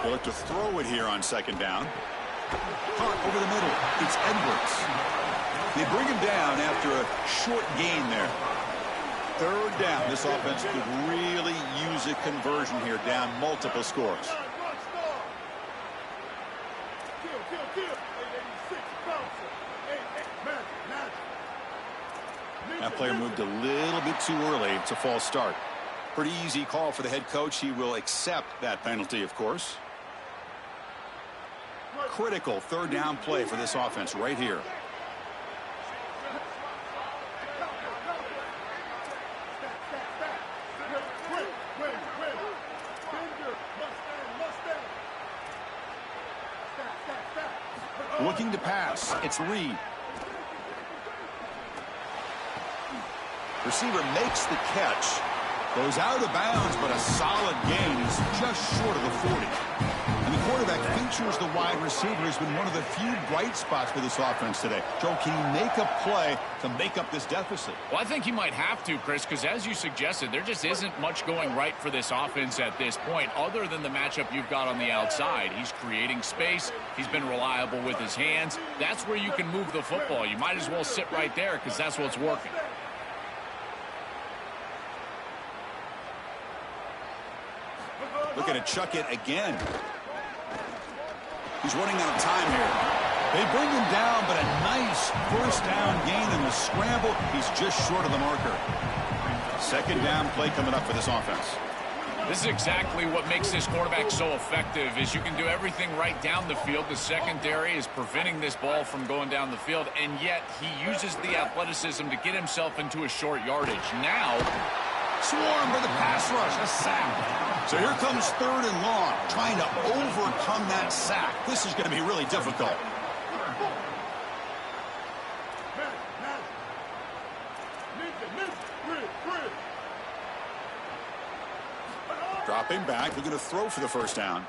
S7: They'll look to throw it here on second down. Caught over the middle. It's Edwards. They bring him down after a short gain there. 3rd down. This offense could really use a conversion here, down multiple scores. That player moved a little bit too early. It's a false start. Pretty easy call for the head coach. He will accept that penalty, of course. critical third down play for this offense right here. Looking to pass. It's Reed. Receiver makes the catch. Goes out of bounds, but a solid gain. He's just short of the 40. And the quarterback features the wide receiver. Has been one of the few bright spots for this offense today. Joe, can he make a play to make up this deficit?
S8: Well, I think he might have to, Chris, because as you suggested, there just isn't much going right for this offense at this point, other than the matchup you've got on the outside. He's creating space. He's been reliable with his hands. That's where you can move the football. You might as well sit right there because that's what's working.
S7: Looking to chuck it again. He's running out of time here. They bring him down, but a nice first down gain in the scramble. He's just short of the marker. Second down play coming up for this offense.
S8: This is exactly what makes this quarterback so effective, is you can do everything right down the field. The secondary is preventing this ball from going down the field, and yet he uses the athleticism to get himself into a short yardage. Now,
S7: swarm for the pass rush, a sack. So here comes third and long, trying to overcome that sack. This is going to be really difficult. Dropping back, looking to throw for the first down.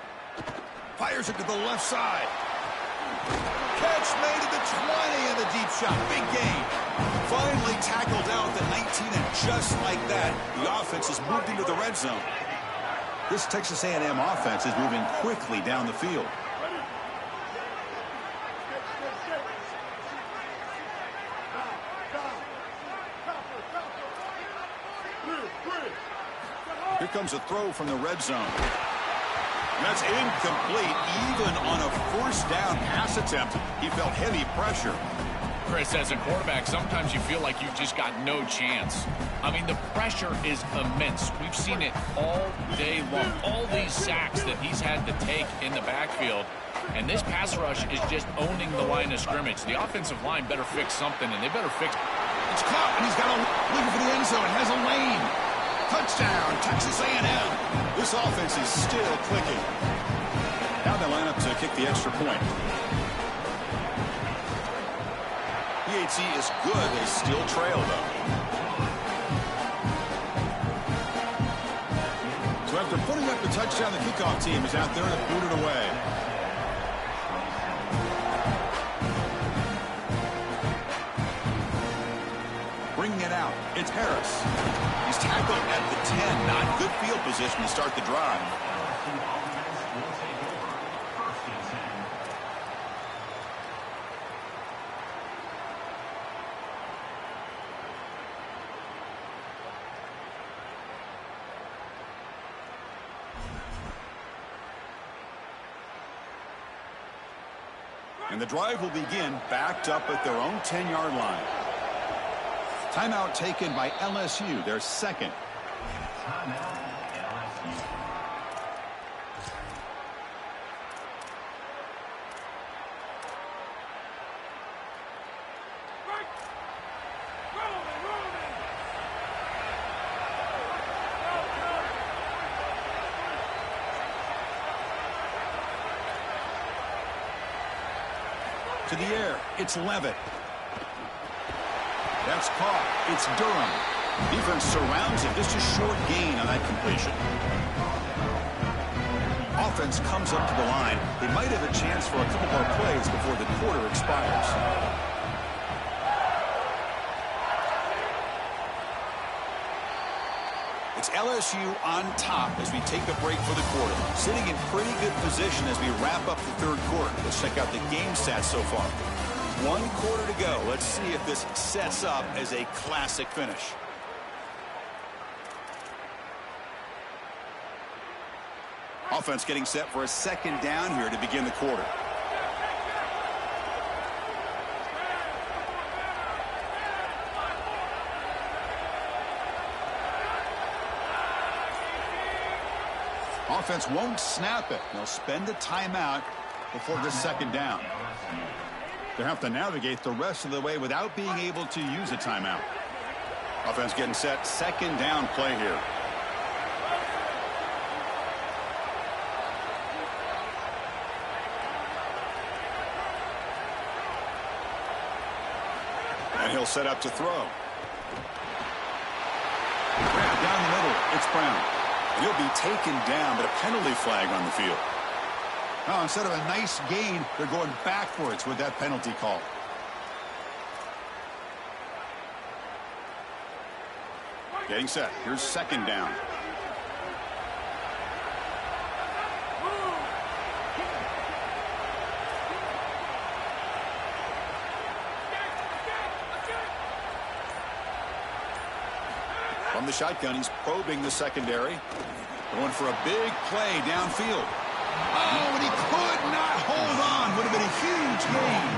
S7: Fires it to the left side. Catch made at the 20 and the deep shot. Big gain. Finally tackled out at the 19, and just like that, the offense has moved into the red zone. This Texas A&M offense is moving quickly down the field. Here comes a throw from the red zone. That's incomplete. Even on a first down pass attempt, he felt heavy pressure.
S8: Chris, as a quarterback, sometimes you feel like you've just got no chance. I mean, the pressure is immense. We've seen it all day long. All these sacks that he's had to take in the backfield. And this pass rush is just owning the line of scrimmage. The offensive line better fix something, and they better fix...
S7: It's caught, and he's got a looking for the end zone. Has a lane. Touchdown, Texas A&M. This offense is still clicking. Now they line up to kick the extra point. PAT is good. They still trail, though. So after putting up the touchdown, the kickoff team is out there to boot it away. Bringing it out, it's Harris. He's tackled at the 10. Not good field position to start the drive. And the drive will begin backed up at their own 10-yard line. Timeout taken by LSU, their second. To the air, it's Levitt. That's caught. It's Durham. Defense surrounds him. Just a short gain on that completion. Offense comes up to the line. They might have a chance for a couple more plays before the quarter expires. It's LSU on top as we take a break for the quarter. Sitting in pretty good position as we wrap up the third quarter. Let's check out the game stats so far. 1 quarter to go. Let's see if this sets up as a classic finish. Offense getting set for a second down here to begin the quarter. Offense won't snap it. They'll spend a timeout before this second down. They have to navigate the rest of the way without being able to use a timeout. Offense getting set. Second down play here. And he'll set up to throw. Grab down the middle. It's Brown. And he'll be taken down, but a penalty flag on the field. Now, instead of a nice gain, they're going backwards with that penalty call. Getting set. Here's second down. From the shotgun, he's probing the secondary. Going for a big play downfield. Oh, and he could not hold on. Would have been a huge gain.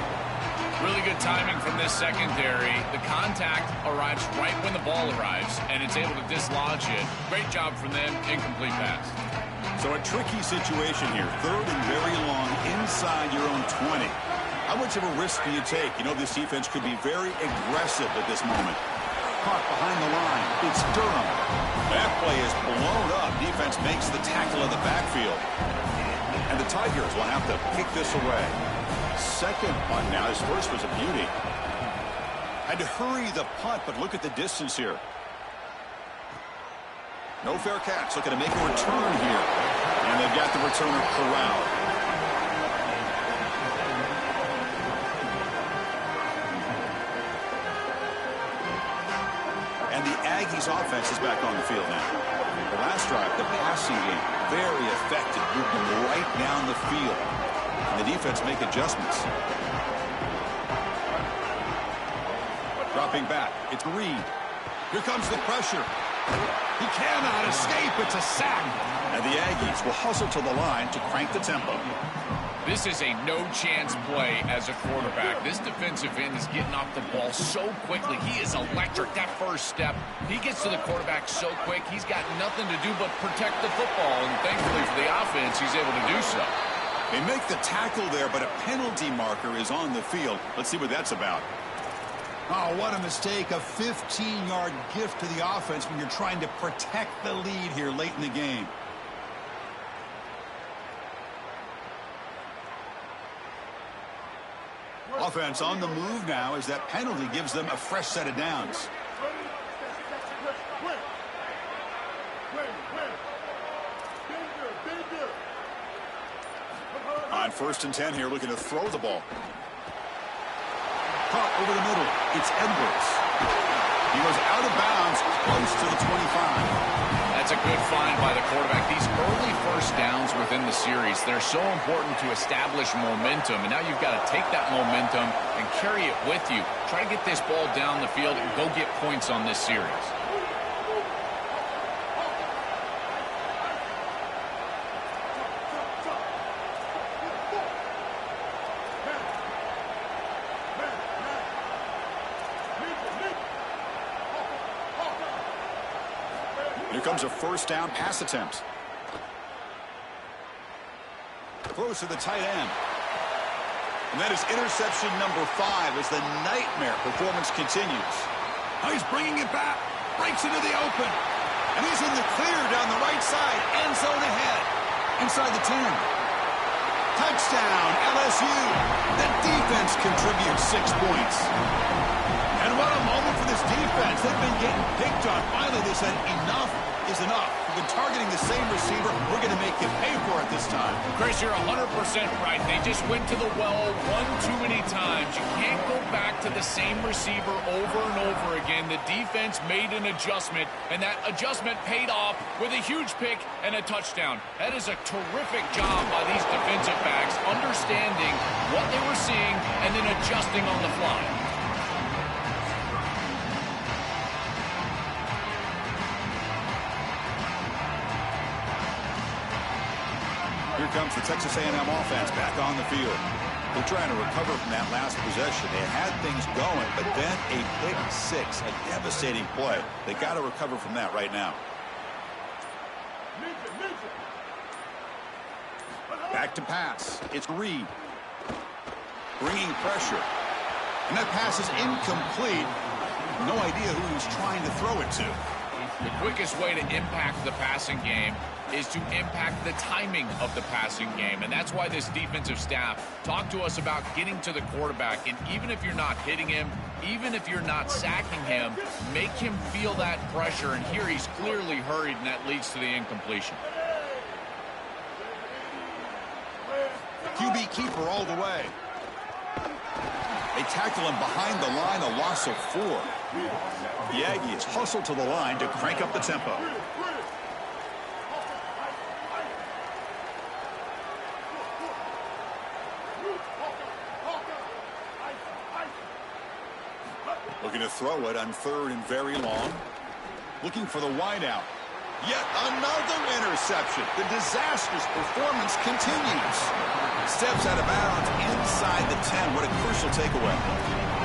S8: Really good timing from this secondary. The contact arrives right when the ball arrives, and it's able to dislodge it. Great job from them. Incomplete pass.
S7: So a tricky situation here. Third and very long inside your own 20. How much of a risk do you take? You know, this defense could be very aggressive at this moment. Caught behind the line. It's Durham. That play is blown up. Defense makes the tackle in the backfield. And the Tigers will have to kick this away. Second punt now. His first was a beauty. Had to hurry the punt, but look at the distance here. No fair catch. Looking to make a return here. And they've got the returner corralled. And the Aggies offense is back on the field now. The last drive, the passing game, very effective. Moved them right down the field. And the defense make adjustments. Dropping back. It's Reed. Here comes the pressure. He cannot escape. It's a sack. And the Aggies will hustle to the line to crank the tempo.
S8: This is a no-chance play as a quarterback. This defensive end is getting off the ball so quickly. He is electric. That first step, he gets to the quarterback so quick, he's got nothing to do but protect the football. And thankfully for the offense, he's able to do so.
S7: They make the tackle there, but a penalty marker is on the field. Let's see what that's about. Oh, what a mistake. A 15-yard gift to the offense when you're trying to protect the lead here late in the game. Offense on the move now as that penalty gives them a fresh set of downs. On 1st and 10 here, looking to throw the ball. Caught over the middle. It's Edwards. He goes out of bounds, close to the 25.
S8: That's a good find by the quarterback. These early first downs within the series, they're so important to establish momentum. And now you've got to take that momentum and carry it with you. Try to get this ball down the field and go get points on this series.
S7: Here comes a first down pass attempt. Throws to the tight end. And that is interception number 5 as the nightmare performance continues. Oh, he's bringing it back. Breaks into the open. And he's in the clear down the right side. End zone ahead. Inside the 10. Touchdown, LSU. The defense contributes 6 points. And what a moment for this defense. They've been getting picked on. Finally, they said enough is enough. We've been targeting the same receiver. We're going to make him pay for it this time.
S8: Chris, you're 100% right. They just went to the well one too many times. You can't go back to the same receiver over and over again. The defense made an adjustment, and that adjustment paid off with a huge pick and a touchdown. That is a terrific job by these defensive backs, understanding what they were seeing and then adjusting on the fly.
S7: Here comes the Texas A&M offense back on the field. They're trying to recover from that last possession. They had things going, but then a pick 6, a devastating play. They got to recover from that right now. Back to pass. It's Reed. Bringing pressure. And that pass is incomplete. No idea who he's trying to throw it to.
S8: The quickest way to impact the passing game is to impact the timing of the passing game. And that's why this defensive staff talked to us about getting to the quarterback. And even if you're not hitting him, even if you're not sacking him, make him feel that pressure. And here he's clearly hurried, and that leads to the incompletion.
S7: QB keeper all the way. They tackle him behind the line, a loss of 4. The Aggies hustle to the line to crank up the tempo. Looking to throw it on 3rd and very long. Looking for the wideout. Yet another interception. The disastrous performance continues. Steps out of bounds inside the 10. What a crucial takeaway.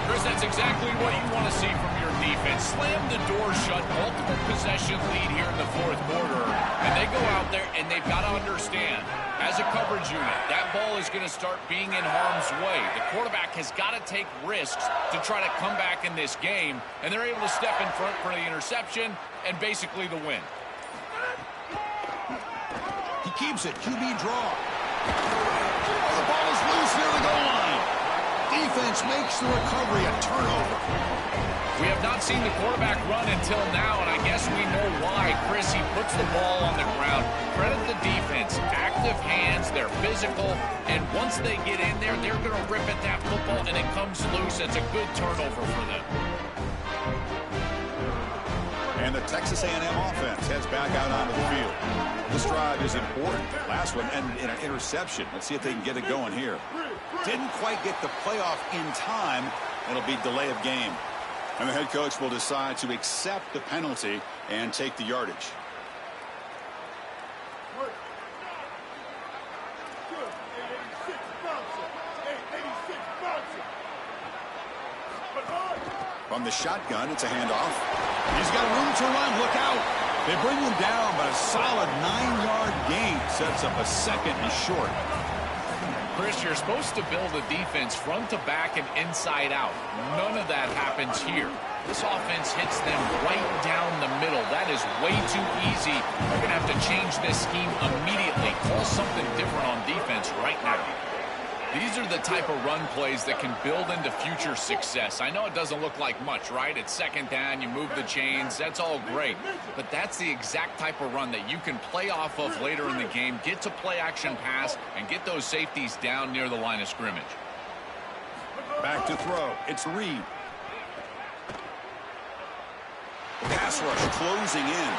S8: Chris, that's exactly what you want to see from your defense. Slam the door shut, multiple possession lead here in the 4th quarter. And they go out there and they've got to understand, as a coverage unit, that ball is going to start being in harm's way. The quarterback has got to take risks to try to come back in this game. And they're able to step in front for the interception and basically the win.
S7: He keeps it. QB draw. Oh, the ball is loose near the goal line. Defense makes the recovery a turnover.
S8: We have not seen the quarterback run until now, and I guess we know why. Chris, he puts the ball on the ground. Credit the defense. Active hands, they're physical, and once they get in there, they're going to rip at that football, and it comes loose. It's a good turnover for them.
S7: And the Texas A&M offense heads back out onto the field. This drive is important. Last one ended in an interception. Let's see if they can get it going here. Didn't quite get the playoff in time. It'll be delay of game. And the head coach will decide to accept the penalty and take the yardage. From the shotgun, it's a handoff. He's got room to run. Look out. They bring him down, but a solid 9-yard gain sets up a 2nd and short.
S8: Chris, you're supposed to build a defense front to back and inside out. None of that happens here. This offense hits them right down the middle. That is way too easy. They're going to have to change this scheme immediately. Call something different on defense right now. These are the type of run plays that can build into future success. I know it doesn't look like much, right? It's 2nd down, you move the chains, that's all great. But that's the exact type of run that you can play off of later in the game, get to play action pass, and get those safeties down near the line of scrimmage.
S7: Back to throw. It's Reed. Pass rush closing in.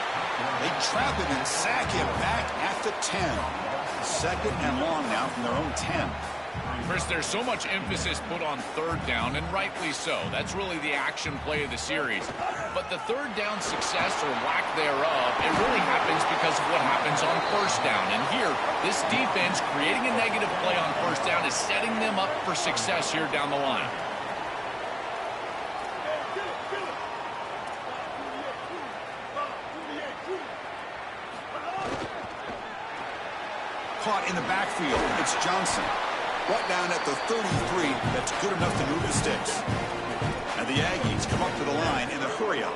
S7: They trap him and sack him back at the 10. 2nd and long now from their own 10.
S8: Chris, there's so much emphasis put on 3rd down, and rightly so. That's really the action play of the series. But the 3rd down success or lack thereof, it really happens because of what happens on 1st down. And here, this defense creating a negative play on 1st down is setting them up for success here down the line.
S7: Caught in the backfield. It's Johnson. Brought down at the 33. That's good enough to move the sticks. And the Aggies come up to the line in a hurry-up.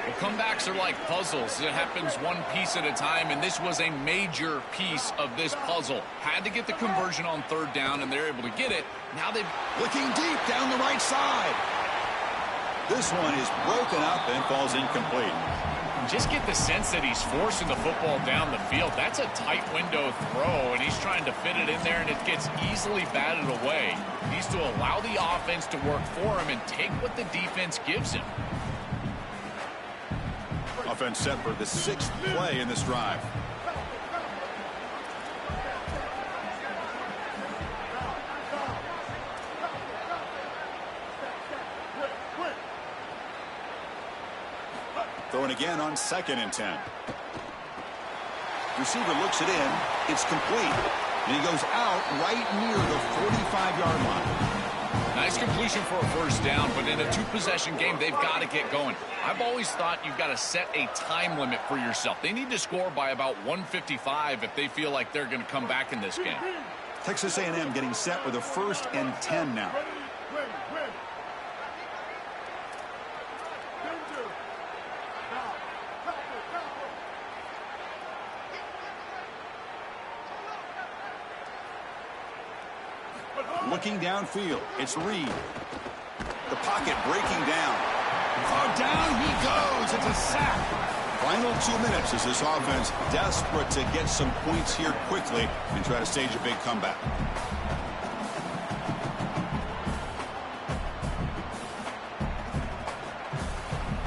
S8: Well, comebacks are like puzzles. It happens one piece at a time, and this was a major piece of this puzzle. Had to get the conversion on 3rd down, and they're able to get it. Now they're
S7: looking deep down the right side. This one is broken up and falls incomplete.
S8: Just get the sense that he's forcing the football down the field. That's a tight window throw, and he's trying to fit it in there, and it gets easily batted away. He needs to allow the offense to work for him and take what the defense gives him.
S7: Offense set for the 6th play in this drive. Throwing again on 2nd and 10. Receiver looks it in. It's complete. And he goes out right near the 45-yard line.
S8: Nice completion for a first down, but in a two-possession game, they've got to get going. I've always thought you've got to set a time limit for yourself. They need to score by about 155 if they feel like they're going to come back in this game.
S7: Texas A&M getting set with a 1st and 10 now. Looking downfield, it's Reed. The pocket breaking down. Oh, down he goes. It's a sack. Final 2 minutes as this offense desperate to get some points here quickly and try to stage a big comeback.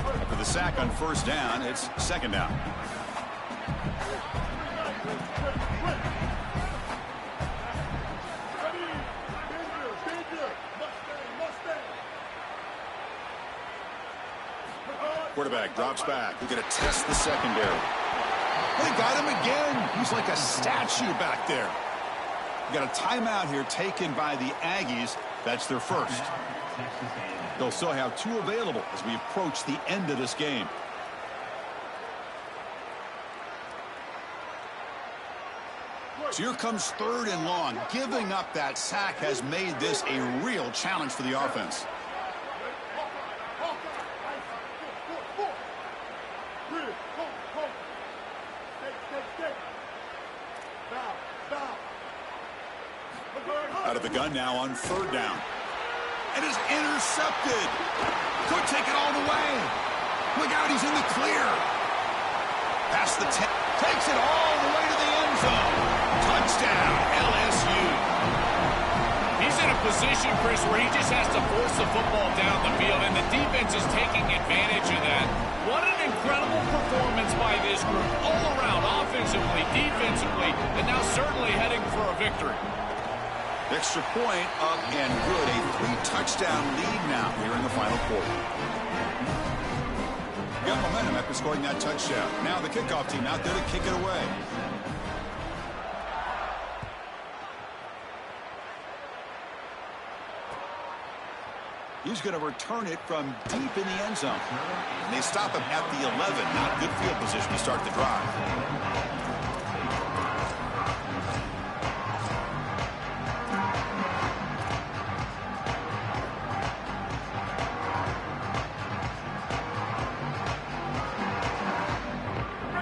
S7: After the sack on 1st down, it's 2nd down. Quarterback drops back. We're going to test the secondary. They got him again. He's like a statue back there. We got a timeout here taken by the Aggies. That's their first. They'll still have 2 available as we approach the end of this game. So here comes 3rd and long. Giving up that sack has made this a real challenge for the offense. Out of the gun now on 3rd down. And is intercepted. Could take it all the way. Look out, he's in the clear. Past the 10. Takes it all the way to the end zone. Touchdown, LSU.
S8: He's in a position, Chris, where he just has to force the football down the field, and the defense is taking advantage of that. What an incredible performance by this group, all around, offensively, defensively, and now certainly heading for a victory.
S7: Extra point up and good. A 3-touchdown lead now here in the final quarter. Got momentum after scoring that touchdown. Now the kickoff team out there to kick it away. He's going to return it from deep in the end zone. And they stop him at the 11. Not good field position to start the drive.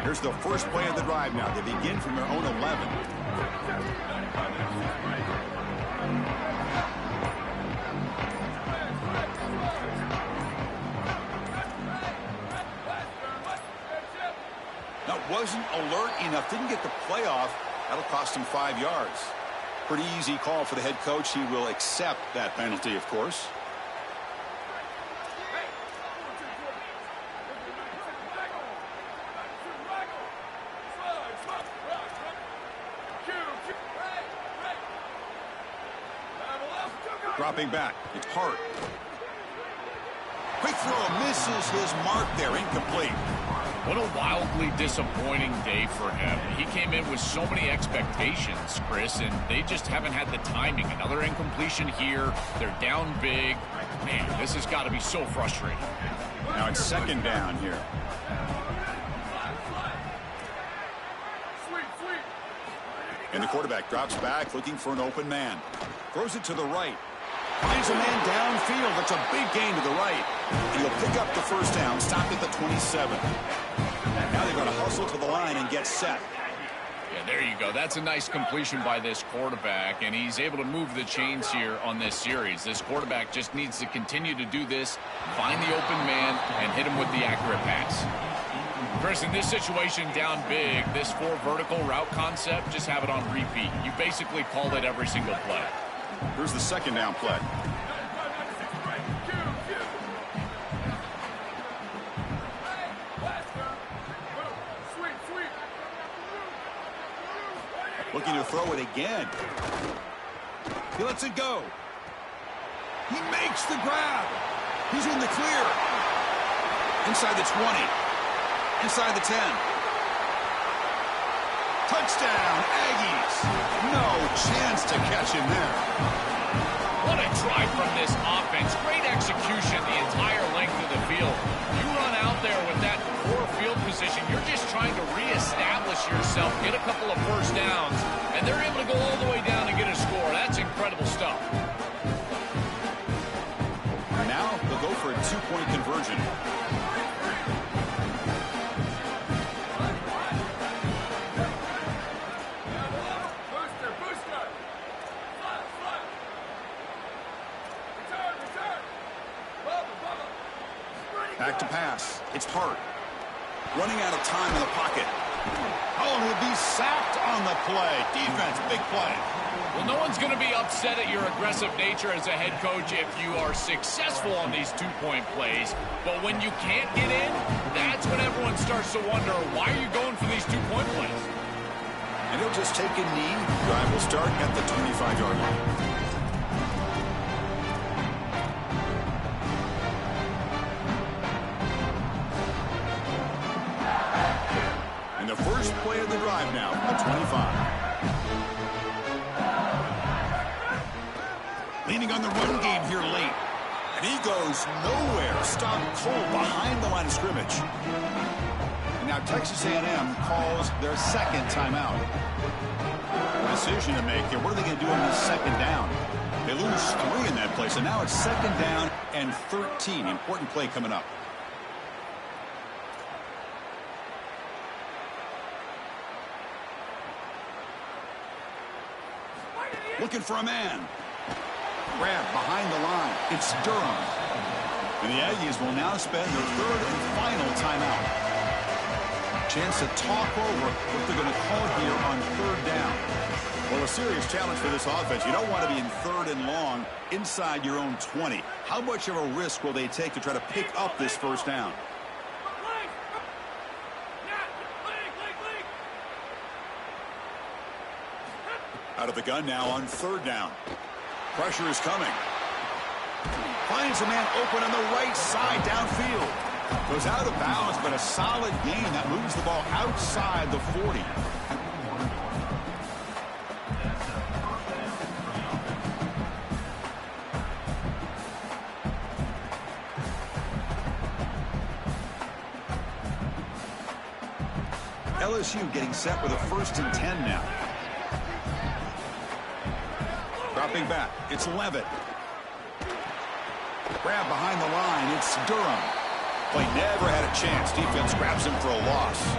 S7: Here's the first play of the drive now. They begin from their own 11. Now, wasn't alert enough. Didn't get the play off. That'll cost him 5 yards. Pretty easy call for the head coach. He will accept that penalty, of course. Dropping back. It's Hart. Quick throw. Misses his mark there. Incomplete.
S8: What a wildly disappointing day for him. He came in with so many expectations, Chris, and they just haven't had the timing. Another incompletion here. They're down big. Man, this has got to be so frustrating.
S7: Now it's 2nd down here. And the quarterback drops back, looking for an open man. Throws it to the right. Finds a man downfield. That's a big gain to the right. And he'll pick up the first down. Stop at the 27. Now they're going to hustle to the line and get set.
S8: Yeah, there you go. That's a nice completion by this quarterback, and he's able to move the chains here on this series. This quarterback just needs to continue to do this, find the open man, and hit him with the accurate pass. Chris, in this situation down big, this 4 vertical route concept, just have it on repeat. You basically call it every single play.
S7: Here's the 2nd down play. Looking to throw it again. He lets it go. He makes the grab. He's in the clear. Inside the 20. Inside the 10. Touchdown, Aggies. No chance to catch him there.
S8: What a drive from this offense. Great execution the entire length of the field. You run out there with that poor field position, you're just trying to reestablish yourself, get a couple of first downs, and they're able to go all the way down and get a score. That's incredible stuff.
S7: Now they'll go for a two-point conversion. Back to pass. It's Hart. Running out of time in the pocket. Oh, he'll be sacked on the play. Defense, big play.
S8: Well, no one's going to be upset at your aggressive nature as a head coach if you are successful on these two-point plays. But when you can't get in, that's when everyone starts to wonder, why are you going for these two-point plays?
S7: And he'll just take a knee. Drive will start at the 25-yard line. And the first play of the drive now, the 25. Leaning on the run game here late. And he goes nowhere. Stop cold behind the line of scrimmage. And now Texas A&M calls their second timeout. A decision to make here. What are they going to do on this second down? They lose 3 in that play. So now it's second down and 13. Important play coming up. Looking for a man. Grab behind the line. It's Durham. And the Aggies will now spend their third and final timeout. Chance to talk over what they're going to call here on third down. Well, a serious challenge for this offense. You don't want to be in third and long inside your own 20. How much of a risk will they take to try to pick up this first down? Out of the gun now on third down. Pressure is coming. Finds a man open on the right side downfield. Goes out of bounds, but a solid gain that moves the ball outside the 40. LSU getting set with a 1st and 10 now. Dropping back, it's Levitt. Grab behind the line, it's Durham. Play never had a chance. Defense grabs him for a loss.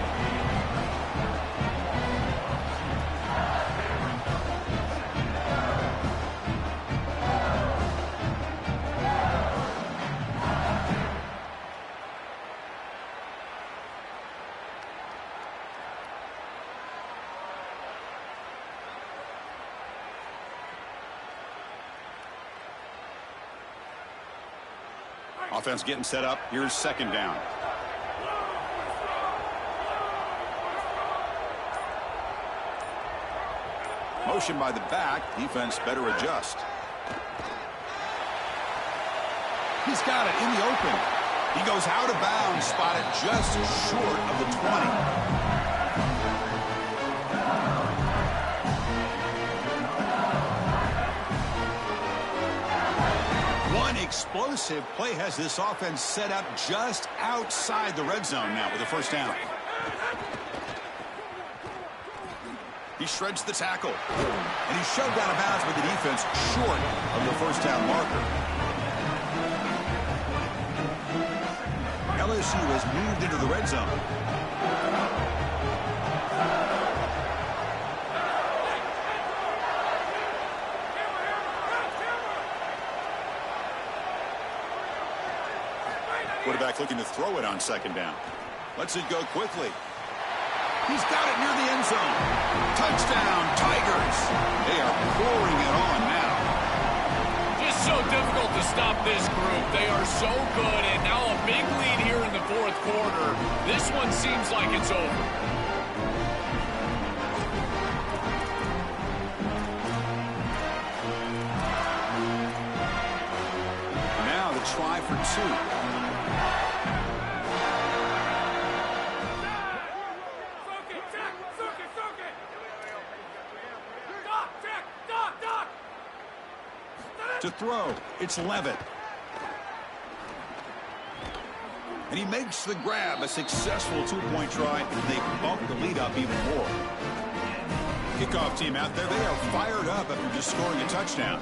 S7: Offense getting set up. Here's second down. Motion by the back. Defense better adjust. He's got it in the open. He goes out of bounds, spotted just short of the 20. Explosive play has this offense set up just outside the red zone now with a first down. He shreds the tackle. And he's shoved out of bounds with the defense short of the first down marker. LSU has moved into the red zone. Quarterback looking to throw it on second down. Lets it go quickly. He's got it near the end zone. Touchdown, Tigers. They are pouring it on now.
S8: Just so difficult to stop this group. They are so good, and now a big lead here in the fourth quarter. This one seems like it's over.
S7: Now the try for 2. To throw, it's Levitt. And he makes the grab, a successful two-point try, and they bump the lead up even more. Kickoff team out there, they are fired up after just scoring a touchdown.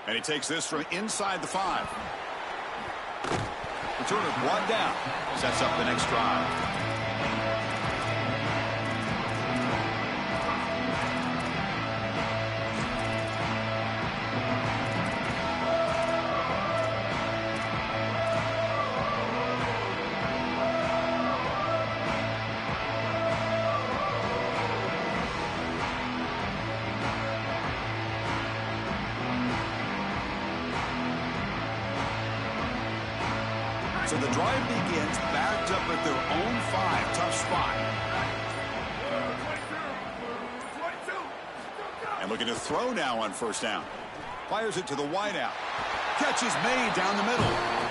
S7: And he takes this from inside the 5. Returner brought down. Sets up the next drive. So the drive begins backed up at their own 5. Tough spot. And looking to throw now on first down. Fires it to the wideout. Catch is made down the middle.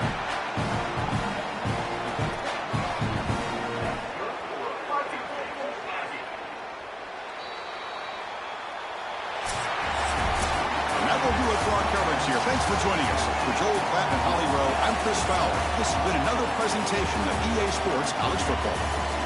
S7: Here. Thanks for joining us. For Joel Platt and Holly Rowe, I'm Chris Fowler. This has been another presentation of EA Sports College Football.